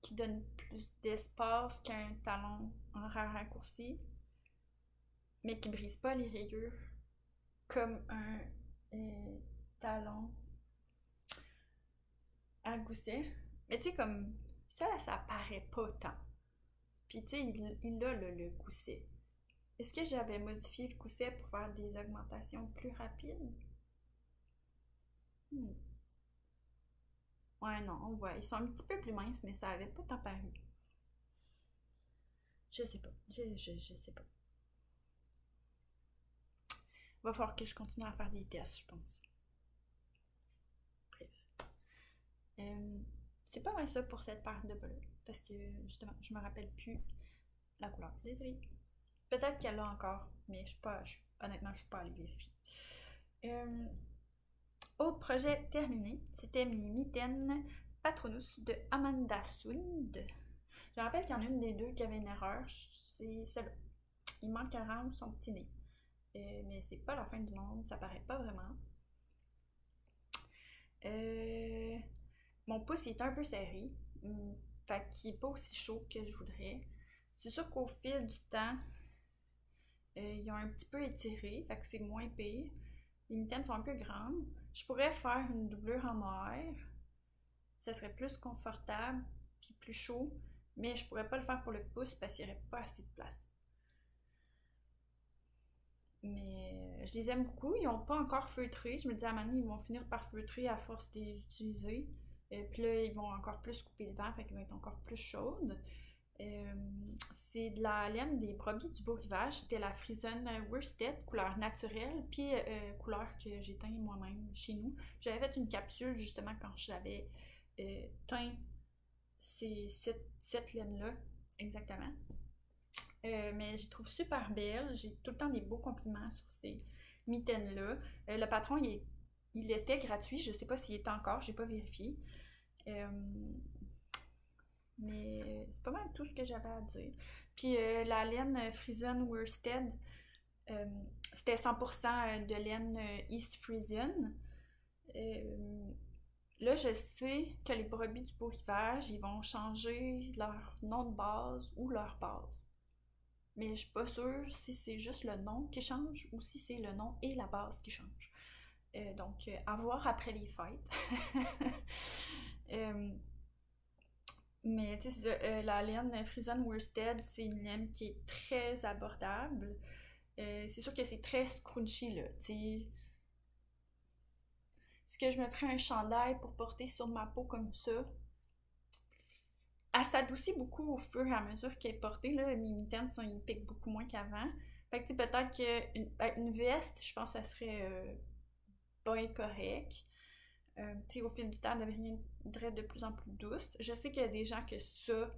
Speaker 1: qui donne plus d'espace qu'un talon en raccourci, mais qui brise pas les rayures comme un talon à gousset. Mais tu sais, comme ça paraît pas tant. Puis tu sais, il a le gousset. Est-ce que j'avais modifié le gousset pour faire des augmentations plus rapides? Hmm. Ouais, non, on voit. Ils sont un petit peu plus minces, mais ça avait pas tant paru. Je sais pas. Je sais pas. Va falloir que je continue à faire des tests, je pense. Bref. C'est pas mal ça pour cette paire de bas-là. Parce que, justement, je me rappelle plus la couleur. Désolée. Peut-être qu'elle l'a encore, mais honnêtement, je suis pas allée vérifier. Autre projet terminé, c'était mes mitaines Patronus de Amanda Sund. Je me rappelle qu'il y en a une des deux qui avait une erreur, c'est celle-là. Il manque un rang ou son petit nez. Mais c'est pas la fin du monde, ça paraît pas vraiment. Mon pouce est un peu serré, fait qu'il est pas aussi chaud que je voudrais. C'est sûr qu'au fil du temps, ils ont un petit peu étiré, fait que c'est moins pire. Les mitaines sont un peu grandes. Je pourrais faire une doublure en mohair. Ça serait plus confortable puis plus chaud, mais je pourrais pas le faire pour le pouce parce qu'il n'y aurait pas assez de place. Mais je les aime beaucoup. Ils n'ont pas encore feutré. Je me dis à un moment donné, ils vont finir par feutrer à force de les utiliser. Puis là, ils vont encore plus couper le vent, fait qu'ils vont être encore plus chaudes. C'est de la laine des brebis du beau rivage. C'était la Frison Worsted, couleur naturelle, puis couleur que j'ai teint moi-même chez nous. J'avais fait une capsule justement quand j'avais teint cette laine-là, exactement. Mais je les trouve super belles. J'ai tout le temps des beaux compliments sur ces mitaines-là. Le patron, il était gratuit. Je sais pas s'il est encore, j'ai pas vérifié. Mais c'est pas mal tout ce que j'avais à dire. Puis la laine Frisian Worsted, c'était 100% de laine East Frisian. Là, je sais que les brebis du beau rivage, ils vont changer leur nom de base ou leur base. Mais je suis pas sûre si c'est juste le nom qui change ou si c'est le nom et la base qui changent. Donc, à voir après les fêtes. Mais tu sais, la laine Frisian Worsted, c'est une laine qui est très abordable. C'est sûr que c'est très scrunchy, là. T'sais. Est-ce que je me ferais un chandail pour porter sur ma peau comme ça? Elle s'adoucit beaucoup au fur et à mesure qu'elle est portée. Là. Mes mitaines, ils piquent beaucoup moins qu'avant. Fait que tu sais, peut-être qu'une veste, je pense que ça serait bien correct. Tu sais, au fil du temps, elle deviendrait de plus en plus douce. Je sais qu'il y a des gens que ça,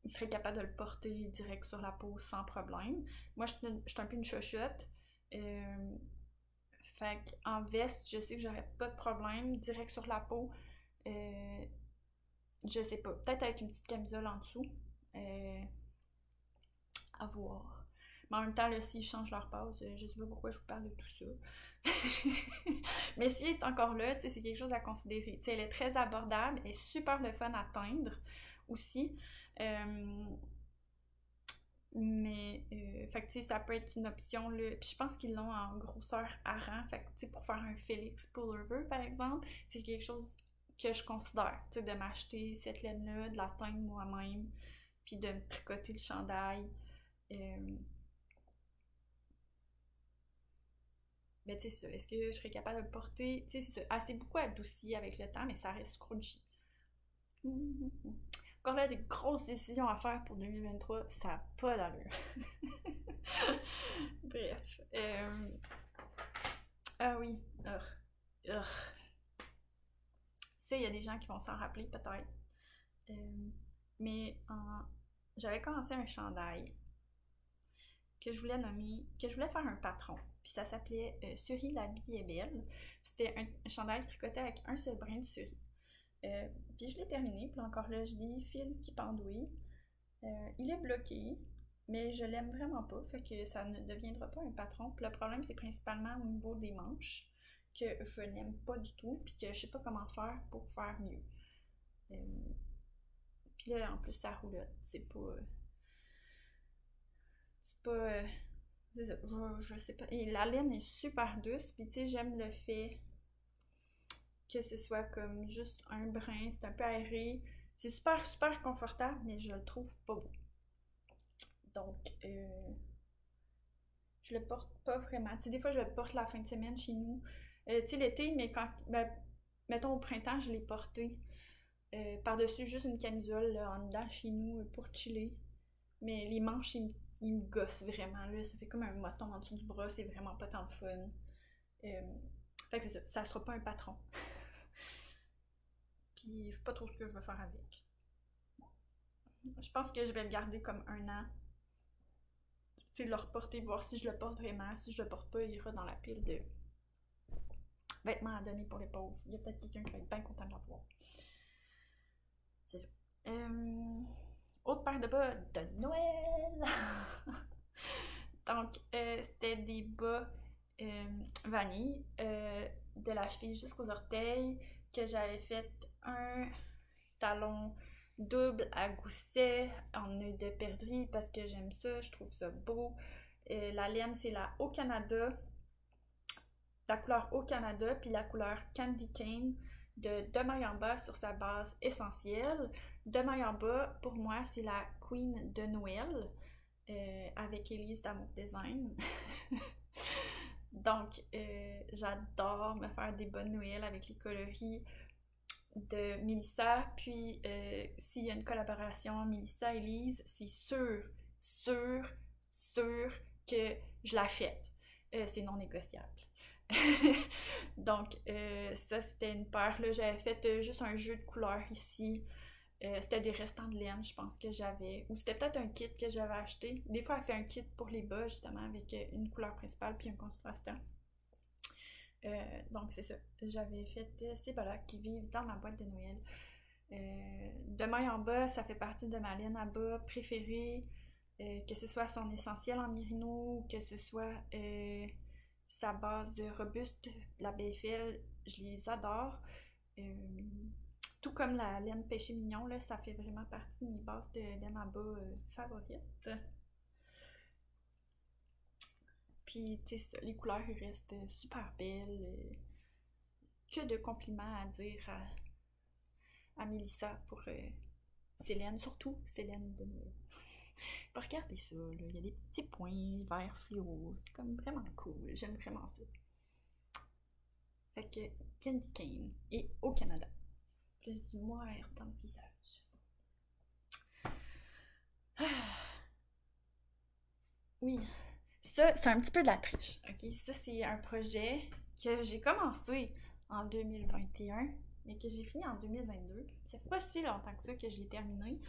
Speaker 1: ils seraient capables de le porter direct sur la peau sans problème. Moi, je suis un peu une chochotte. Euh, Fait qu'en veste, je sais que j'aurais pas de problème. Direct sur la peau, euh, je sais pas. Peut-être avec une petite camisole en dessous. Euh, à voir. Mais en même temps, là, s'ils changent leur passe, je sais pas pourquoi je vous parle de tout ça. Mais si elle est encore là, c'est quelque chose à considérer. T'sais, elle est très abordable, elle est super le fun à teindre aussi. Fait que, tu sais, ça peut être une option, là. Puis je pense qu'ils l'ont en grosseur hareng. Fait que, tu sais, pour faire un Félix pullover, par exemple, c'est quelque chose que je considère, tu sais, de m'acheter cette laine-là, de la teindre moi-même, puis de me tricoter le chandail. Mais tu sais, ça, est-ce que je serais capable de le porter? Tu sais, c'est ça, assez beaucoup adouci avec le temps, mais ça reste scrunchy. Encore là, des grosses décisions à faire pour 2023, ça n'a pas d'allure. Bref. Ah oui. Tu sais, il y a des gens qui vont s'en rappeler peut-être. Mais j'avais commencé un chandail que je voulais nommer, que je voulais faire un patron. Puis ça s'appelait Suri l'habit est belle. C'était un chandail tricoté avec un seul brin de suri. Puis je l'ai terminé, puis encore là, je dis fil qui pendouille. Il est bloqué, mais je l'aime vraiment pas, fait que ça ne deviendra pas un patron. Puis le problème, c'est principalement au niveau des manches, que je n'aime pas du tout, puis que je sais pas comment faire pour faire mieux. Puis là, en plus, ça roulotte, c'est pas... c'est pas... c'est ça, je sais pas. Et la laine est super douce, puis tu sais, j'aime le fait que ce soit comme juste un brin, c'est un peu aéré. C'est super, super confortable, mais je le trouve pas beau. Donc, je le porte pas vraiment. Tu sais, des fois, je le porte la fin de semaine chez nous. Tu sais, l'été, mais quand, mettons au printemps, je l'ai porté par-dessus juste une camisole là, en dedans chez nous pour chiller. Mais les manches, ils me gossent vraiment. Là. Ça fait comme un moton en dessous du bras, c'est vraiment pas tant le fun. Fait que c'est ça, ça sera pas un patron. Puis je sais pas trop ce que je vais faire avec. Je pense que je vais le garder comme un an. Tu sais, le reporter, voir si je le porte vraiment. Si je le porte pas, il ira dans la pile de vêtements à donner pour les pauvres. Il y a peut-être quelqu'un qui va être bien content de l'avoir. C'est ça. Autre paire de bas de Noël! Donc, c'était des bas vanille de la cheville jusqu'aux orteils que j'avais fait un talon double à gousset en nœud de perdrix parce que j'aime ça, je trouve ça beau. La laine, c'est la Haut-Canada, la couleur Haut-Canada, puis la couleur Candy Cane de maille en bas sur sa base essentielle. De maille en bas, pour moi, c'est la Queen de Noël avec Elise d'Amour Design. Donc, j'adore me faire des bonnes Noël avec les coloris de Mélissa. Puis, s'il y a une collaboration Mélissa-Elise, c'est sûr que je l'achète. C'est non négociable. Donc, ça, c'était une paire. Là, j'avais fait juste un jeu de couleurs ici. C'était des restants de laine, je pense que j'avais. Ou c'était peut-être un kit que j'avais acheté. Des fois, elle fait un kit pour les bas, justement, avec une couleur principale puis un contrastant. Donc, c'est ça. J'avais fait ces bas-là qui vivent dans ma boîte de Noël. De maille en bas, ça fait partie de ma laine à bas préférée. Que ce soit son essentiel en mérino, que ce soit sa base de robuste, la BFL, je les adore. Tout comme la laine péché mignon, là, ça fait vraiment partie de mes bases de laine à bas favorites. Puis, tu sais, les couleurs ils restent super belles. Que de compliments à dire à Mélissa pour Célène, surtout Célène de Noël. Regardez ça, là. Il y a des petits points verts fluo. C'est comme vraiment cool. J'aime vraiment ça. Fait que Candy Cane et au Canada. Plus du noir dans le visage. Ah. Oui, Ça, c'est un petit peu de la triche, ok? Ça, c'est un projet que j'ai commencé en 2021, mais que j'ai fini en 2022. Ça fait pas si longtemps que ça que j'ai terminé.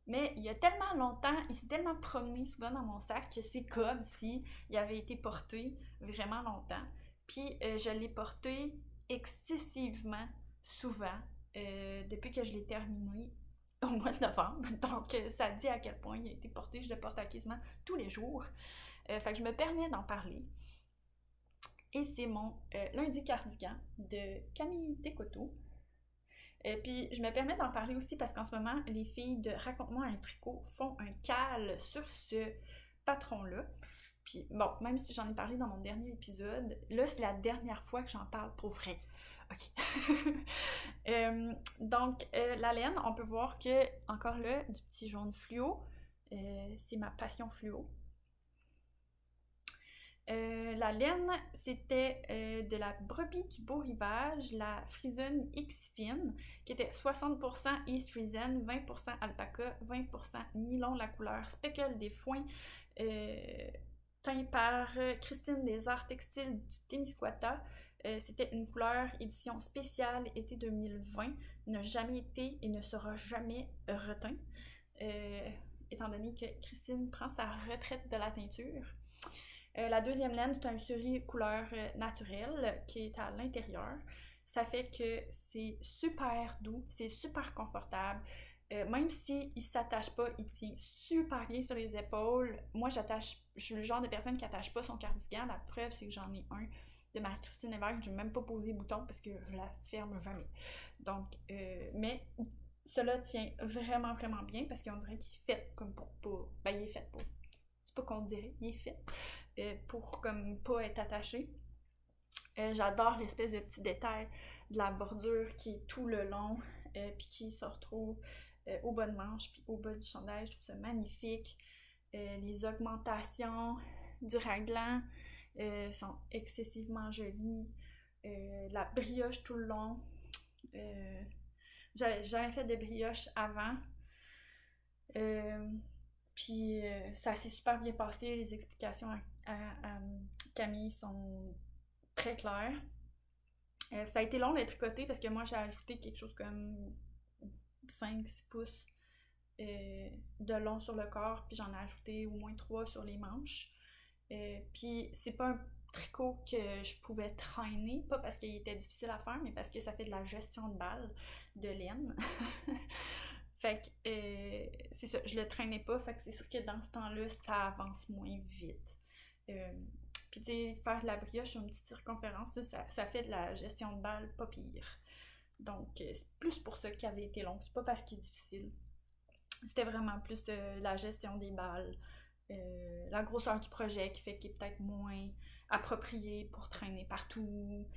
Speaker 1: Mais il y a tellement longtemps, il s'est tellement promené souvent dans mon sac que c'est comme si il avait été porté vraiment longtemps. Puis je l'ai porté excessivement souvent depuis que je l'ai terminé au mois de novembre. Donc ça dit à quel point il a été porté. Je le porte quasiment tous les jours. Fait que je me permets d'en parler. Et c'est mon lundi cardigan de Camille Descoteaux. Puis je me permets d'en parler aussi parce qu'en ce moment, les filles de Raconte-moi un tricot font un cal sur ce patron-là. Puis bon, même si j'en ai parlé dans mon dernier épisode, là c'est la dernière fois que j'en parle pour vrai. Ok. Donc la laine, on peut voir que, encore là, du petit jaune fluo, c'est ma passion fluo. La laine, c'était de la brebis du Beau Rivage, la Friesen X-Fine, qui était 60% East Friesen, 20% alpaca, 20% nylon, la couleur speckle des foins, teint par Christine des Arts Textiles du Témiscouata. C'était une couleur édition spéciale été 2020, n'a jamais été et ne sera jamais reteint, étant donné que Christine prend sa retraite de la teinture. La deuxième laine, c'est un suri couleur naturelle qui est à l'intérieur. Ça fait que c'est super doux, c'est super confortable. Même s'il ne s'attache pas, il tient super bien sur les épaules. Moi, je suis le genre de personne qui n'attache pas son cardigan. La preuve, c'est que j'en ai un de Marie-Christine Lévesque. Je n'ai même pas posé bouton parce que je la ferme jamais. Donc, mais cela tient vraiment, vraiment bien parce qu'on dirait qu'il est fait comme pour pas. Ben, il est fait pour. C'est pas qu'on dirait, il est fait pour comme pas être attaché. J'adore l'espèce de petit détail de la bordure qui est tout le long puis qui se retrouve au bas de manche puis au bas du chandail. Je trouve ça magnifique. Les augmentations du raglan sont excessivement jolies. La brioche tout le long. J'avais jamais fait de brioche avant. Puis ça s'est super bien passé. Les explications à Camille sont très claires. Ça a été long de tricoter parce que moi j'ai ajouté quelque chose comme 5-6 pouces de long sur le corps, puis j'en ai ajouté au moins 3 sur les manches. Puis c'est pas un tricot que je pouvais traîner, pas parce qu'il était difficile à faire, mais parce que ça fait de la gestion de balle de laine. Fait que c'est ça, je le traînais pas, fait que c'est sûr que dans ce temps-là, ça avance moins vite. Puis tu sais, faire de la brioche sur une petite circonférence, ça fait de la gestion de balle pas pire. Donc c'est plus pour ça qu'il avait été long, c'est pas parce qu'il est difficile. C'était vraiment plus la gestion des balles, la grosseur du projet qui fait qu'il est peut-être moins approprié pour traîner partout,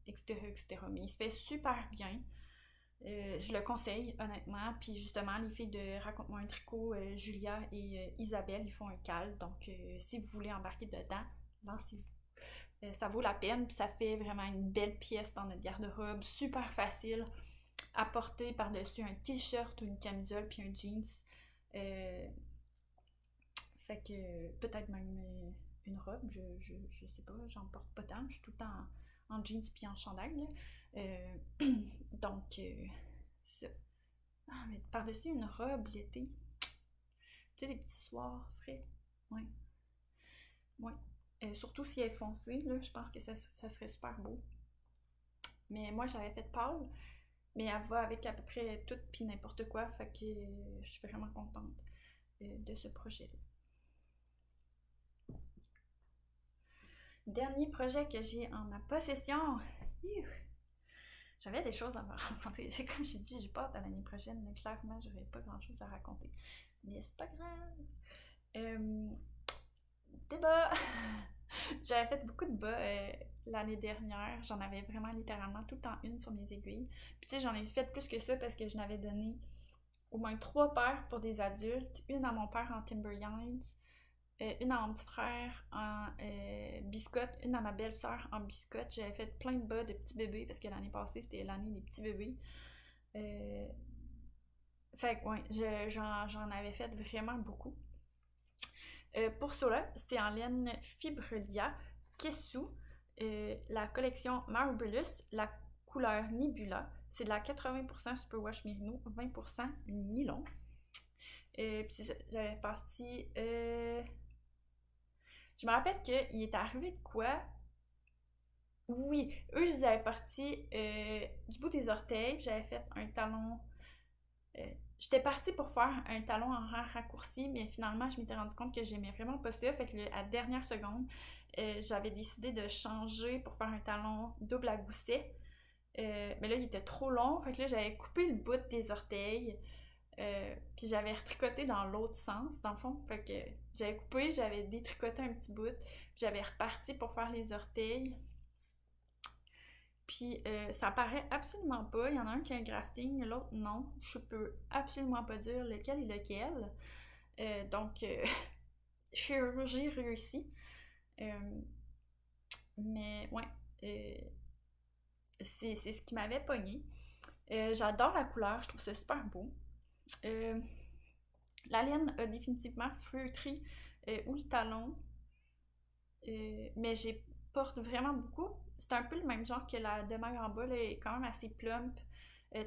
Speaker 1: etc., etc. Mais il se fait super bien. Je le conseille, honnêtement. Puis justement, les filles de Raconte-moi un tricot, Julia et Isabelle, ils font un cal. Donc, si vous voulez embarquer dedans, lancez-vous. Ça vaut la peine. Puis ça fait vraiment une belle pièce dans notre garde-robe. Super facile à porter par-dessus un t-shirt ou une camisole puis un jeans. Fait que peut-être même une robe. Je sais pas, j'en porte pas tant. Je suis tout le temps en jeans puis en chandail, là. Donc, ça. Ah, mais par-dessus une robe l'été. Tu sais, les petits soirs frais. Ouais. Ouais. Surtout si elle est foncée, là, je pense que ça serait super beau. Mais moi, j'avais fait pâle, mais elle va avec à peu près tout puis n'importe quoi. Fait que je suis vraiment contente de ce projet-là. Dernier projet que j'ai en ma possession. J'avais des choses à me raconter. Comme j'ai dit, j'ai pas hâte à l'année prochaine, mais clairement, j'aurais pas grand chose à raconter. Mais c'est pas grave. Débat! J'avais fait beaucoup de bas l'année dernière. J'en avais vraiment littéralement tout le temps une sur mes aiguilles. Puis tu sais, j'en ai fait plus que ça parce que je n'avais donné au moins 3 paires pour des adultes. Une à mon père en Timber Yarns, une à mon petit frère en biscotte, une à ma belle-sœur en biscotte. J'avais fait plein de bas de petits bébés parce que l'année passée, c'était l'année des petits bébés. Fait que, ouais, j'en avais fait vraiment beaucoup. Pour cela, c'était en laine Fibrelia Kessu, la collection Marvelous, la couleur Nebula. C'est de la 80% Superwash Merino, 20% nylon. Puis j'avais parti. Je me rappelle qu'il est arrivé de quoi? Oui, eux, je les avais partis du bout des orteils, puis j'avais fait un talon. J'étais partie pour faire un talon en rang raccourci, mais finalement, je m'étais rendu compte que j'aimais vraiment pas ça. Fait que à la dernière seconde, j'avais décidé de changer pour faire un talon double à gousset. Mais là, il était trop long. Fait que là, j'avais coupé le bout des orteils. Puis j'avais retricoté dans l'autre sens, dans le fond. Fait que j'avais coupé, j'avais détricoté un petit bout. Puis j'avais reparti pour faire les orteils. Puis ça paraît absolument pas. Il y en a un qui a un grafting, l'autre non. Je peux absolument pas dire lequel est lequel. Donc, chirurgie réussie. Mais ouais, c'est ce qui m'avait pogné. J'adore la couleur, je trouve ça super beau. La laine a définitivement feutré ou le talon. Mais j'ai porte vraiment beaucoup. C'est un peu le même genre que la demeure en bas, là, elle est quand même assez plump,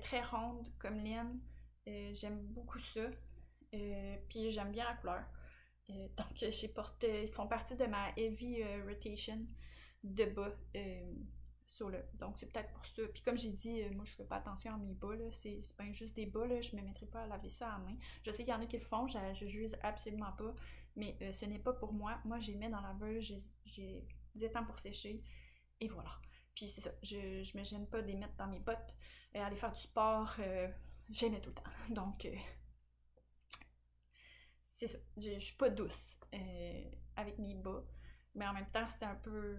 Speaker 1: très ronde comme laine. J'aime beaucoup ça. Puis j'aime bien la couleur. Donc j'ai porté, ils font partie de ma heavy rotation de bas sur le. Donc c'est peut-être pour ça. Puis comme j'ai dit, moi je fais pas attention à mes bas, là. C'est pas juste des bas, là. Je me mettrai pas à laver ça à la main. Je sais qu'il y en a qui le font, je juge absolument pas. Mais ce n'est pas pour moi. Moi, j'ai mis dans la laveuse, j'ai des temps pour sécher. Et voilà. Puis c'est ça, je me gêne pas de les mettre dans mes bottes, aller faire du sport, j'aimais tout le temps. Donc, c'est ça. Je suis pas douce avec mes bas, mais en même temps, c'était un peu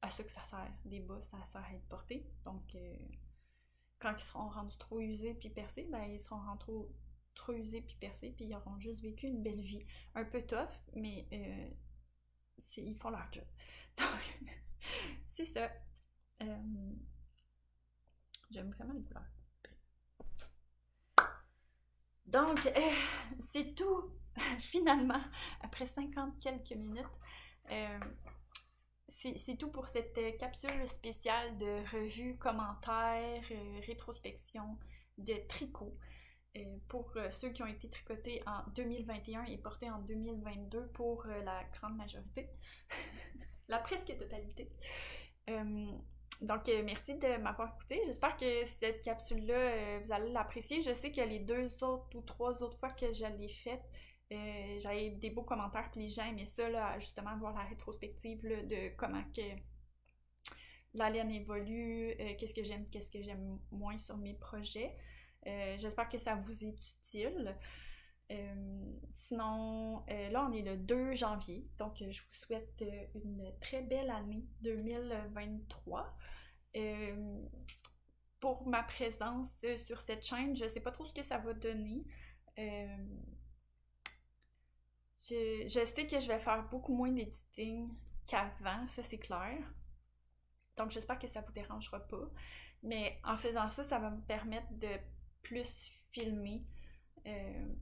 Speaker 1: à ça que ça sert. Des bas, ça sert à être porté. Donc, quand ils seront rendus trop usés puis percés, ben ils seront rendus trop usés puis percés, puis ils auront juste vécu une belle vie. Un peu tough, mais ils font leur job. Donc, c'est ça. J'aime vraiment les couleurs. Donc, c'est tout, finalement, après 50 quelques minutes. C'est tout pour cette capsule spéciale de revue, commentaires, rétrospection de tricot. Pour ceux qui ont été tricotés en 2021 et portés en 2022 pour la grande majorité, la presque totalité. Donc, merci de m'avoir écouté. J'espère que cette capsule-là, vous allez l'apprécier. Je sais que les 2 autres ou 3 autres fois que je l'ai faite, j'avais des beaux commentaires, puis les gens aimaient ça, là, justement, voir la rétrospective là, de comment que la laine évolue, qu'est-ce que j'aime moins sur mes projets. J'espère que ça vous est utile. Sinon, là, on est le 2 janvier, donc je vous souhaite une très belle année 2023. Pour ma présence sur cette chaîne, je sais pas trop ce que ça va donner. Je sais que je vais faire beaucoup moins d'editing qu'avant, ça c'est clair. Donc j'espère que ça vous dérangera pas. Mais en faisant ça, ça va me permettre de plus filmer.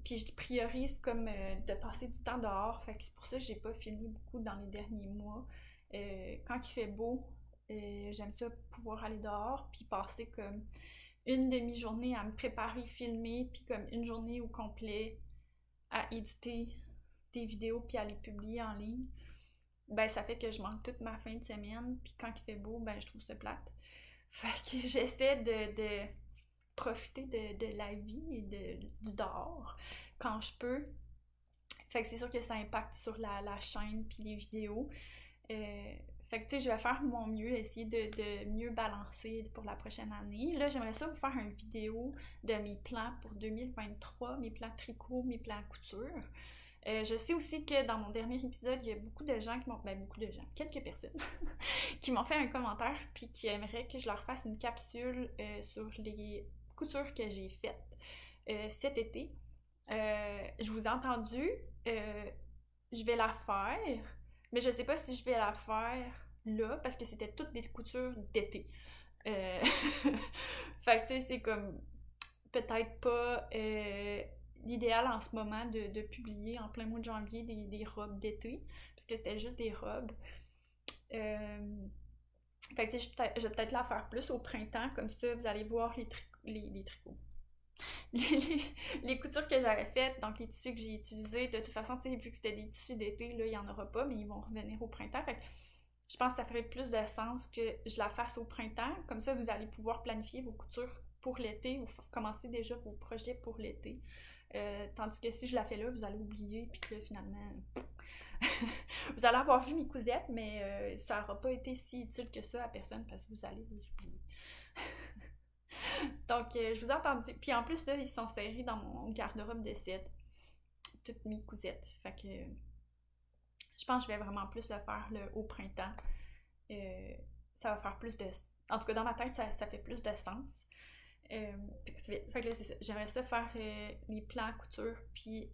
Speaker 1: Puis je priorise comme de passer du temps dehors. Fait que c'est pour ça que j'ai pas filmé beaucoup dans les derniers mois. Quand il fait beau, j'aime ça pouvoir aller dehors puis passer comme une demi-journée à me préparer, filmer, puis comme une journée au complet à éditer des vidéos puis à les publier en ligne. Ben ça fait que je manque toute ma fin de semaine, puis quand il fait beau, ben je trouve ça plate. Fait que j'essaie de profiter de la vie et du dehors quand je peux. Fait que c'est sûr que ça impacte sur la chaîne puis les vidéos. Fait que tu sais, je vais faire mon mieux, essayer de mieux balancer pour la prochaine année. Là, j'aimerais ça vous faire une vidéo de mes plans pour 2023, mes plans tricot, mes plans couture. Je sais aussi que dans mon dernier épisode, il y a beaucoup de gens qui m'ont... Ben, beaucoup de gens, quelques personnes, qui m'ont fait un commentaire puis qui aimeraient que je leur fasse une capsule sur les coutures que j'ai faites cet été. Je vous ai entendu, je vais la faire, mais je sais pas si je vais la faire là, parce que c'était toutes des coutures d'été. Fait que tu sais, c'est comme peut-être pas l'idéal en ce moment de publier en plein mois de janvier des robes d'été, puisque c'était juste des robes. Fait que, tu sais, je vais peut-être la faire plus au printemps, comme ça, vous allez voir les tricots. Les coutures que j'avais faites, donc les tissus que j'ai utilisés, de toute façon, tu sais, vu que c'était des tissus d'été, là, il n'y en aura pas, mais ils vont revenir au printemps. Fait que je pense que ça ferait plus de sens que je la fasse au printemps. Comme ça, vous allez pouvoir planifier vos coutures pour l'été ou commencer déjà vos projets pour l'été. Tandis que si je la fais là, vous allez oublier, puis que finalement, vous allez avoir vu mes cousettes, mais ça n'aura pas été si utile que ça à personne parce que vous allez les oublier. Donc, je vous ai entendu. Puis en plus, là, ils sont serrés dans mon garde-robe de cèdre. Toutes mes cousettes. Fait que je pense que je vais vraiment plus le faire au printemps. Ça va faire plus de... En tout cas, dans ma tête, ça fait plus de sens. Fait que là, c'est ça. J'aimerais ça faire les plans couture puis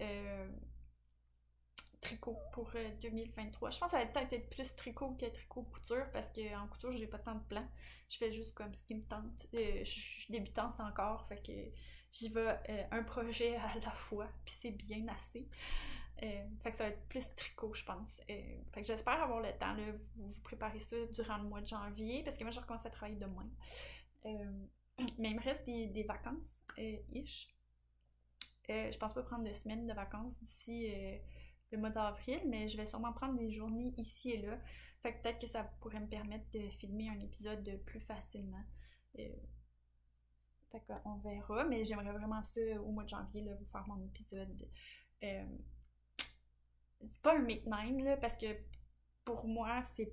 Speaker 1: tricot pour 2023. Je pense que ça va peut-être être plus tricot que tricot couture parce qu'en couture, j'ai pas tant de plans. Je fais juste comme ce qui me tente. Je suis débutante encore, fait que j'y vais un projet à la fois, puis c'est bien assez. Fait que ça va être plus tricot, je pense. Fait que j'espère avoir le temps, là, vous préparer ça durant le mois de janvier, parce que moi, je recommence à travailler demain. Mais il me reste des vacances, ish. Je pense pas prendre 2 semaines de vacances d'ici le mois d'avril, mais je vais sûrement prendre des journées ici et là. Fait que peut-être que ça pourrait me permettre de filmer un épisode plus facilement. Fait qu'on verra, mais j'aimerais vraiment ça au mois de janvier, là, vous faire mon épisode. C'est pas un Make 9, là, parce que pour moi, c'est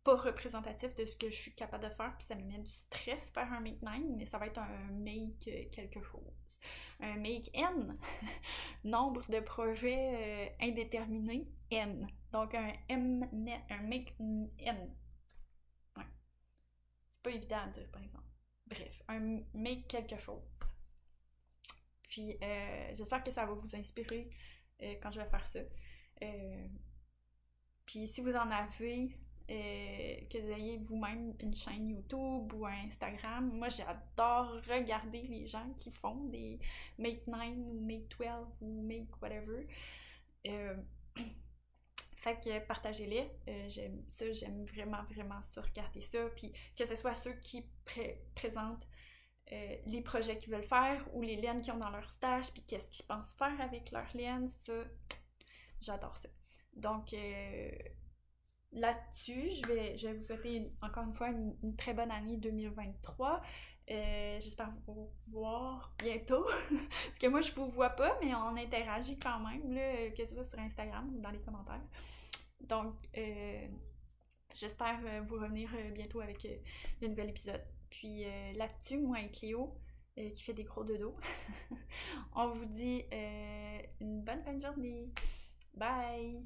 Speaker 1: pas représentatif de ce que je suis capable de faire, puis ça me met du stress faire un Make 9, mais ça va être un Make quelque chose. Un Make N. Nombre de projets indéterminés, N. Donc un Make N. Ouais. C'est pas évident à dire, par exemple. Bref, un Make quelque chose. Puis j'espère que ça va vous inspirer quand je vais faire ça. Puis si vous en avez... que vous ayez vous-même une chaîne YouTube ou un Instagram. Moi, j'adore regarder les gens qui font des Make 9 ou Make 12 ou Make whatever. Fait que partagez-les. J'aime vraiment, vraiment ça, regarder ça. Puis que ce soit ceux qui présentent les projets qu'ils veulent faire ou les laines qu'ils ont dans leur stage, puis qu'est-ce qu'ils pensent faire avec leurs laines, ça, j'adore ça. Donc, là-dessus, je vais vous souhaiter encore une fois une très bonne année 2023. J'espère vous voir bientôt. Parce que moi, je vous vois pas, mais on interagit quand même, là, que ce soit sur Instagram ou dans les commentaires. Donc, j'espère vous revenir bientôt avec le nouvel épisode. Puis là-dessus, moi et Cléo, qui fait des gros dodos, on vous dit une bonne fin de journée. Bye!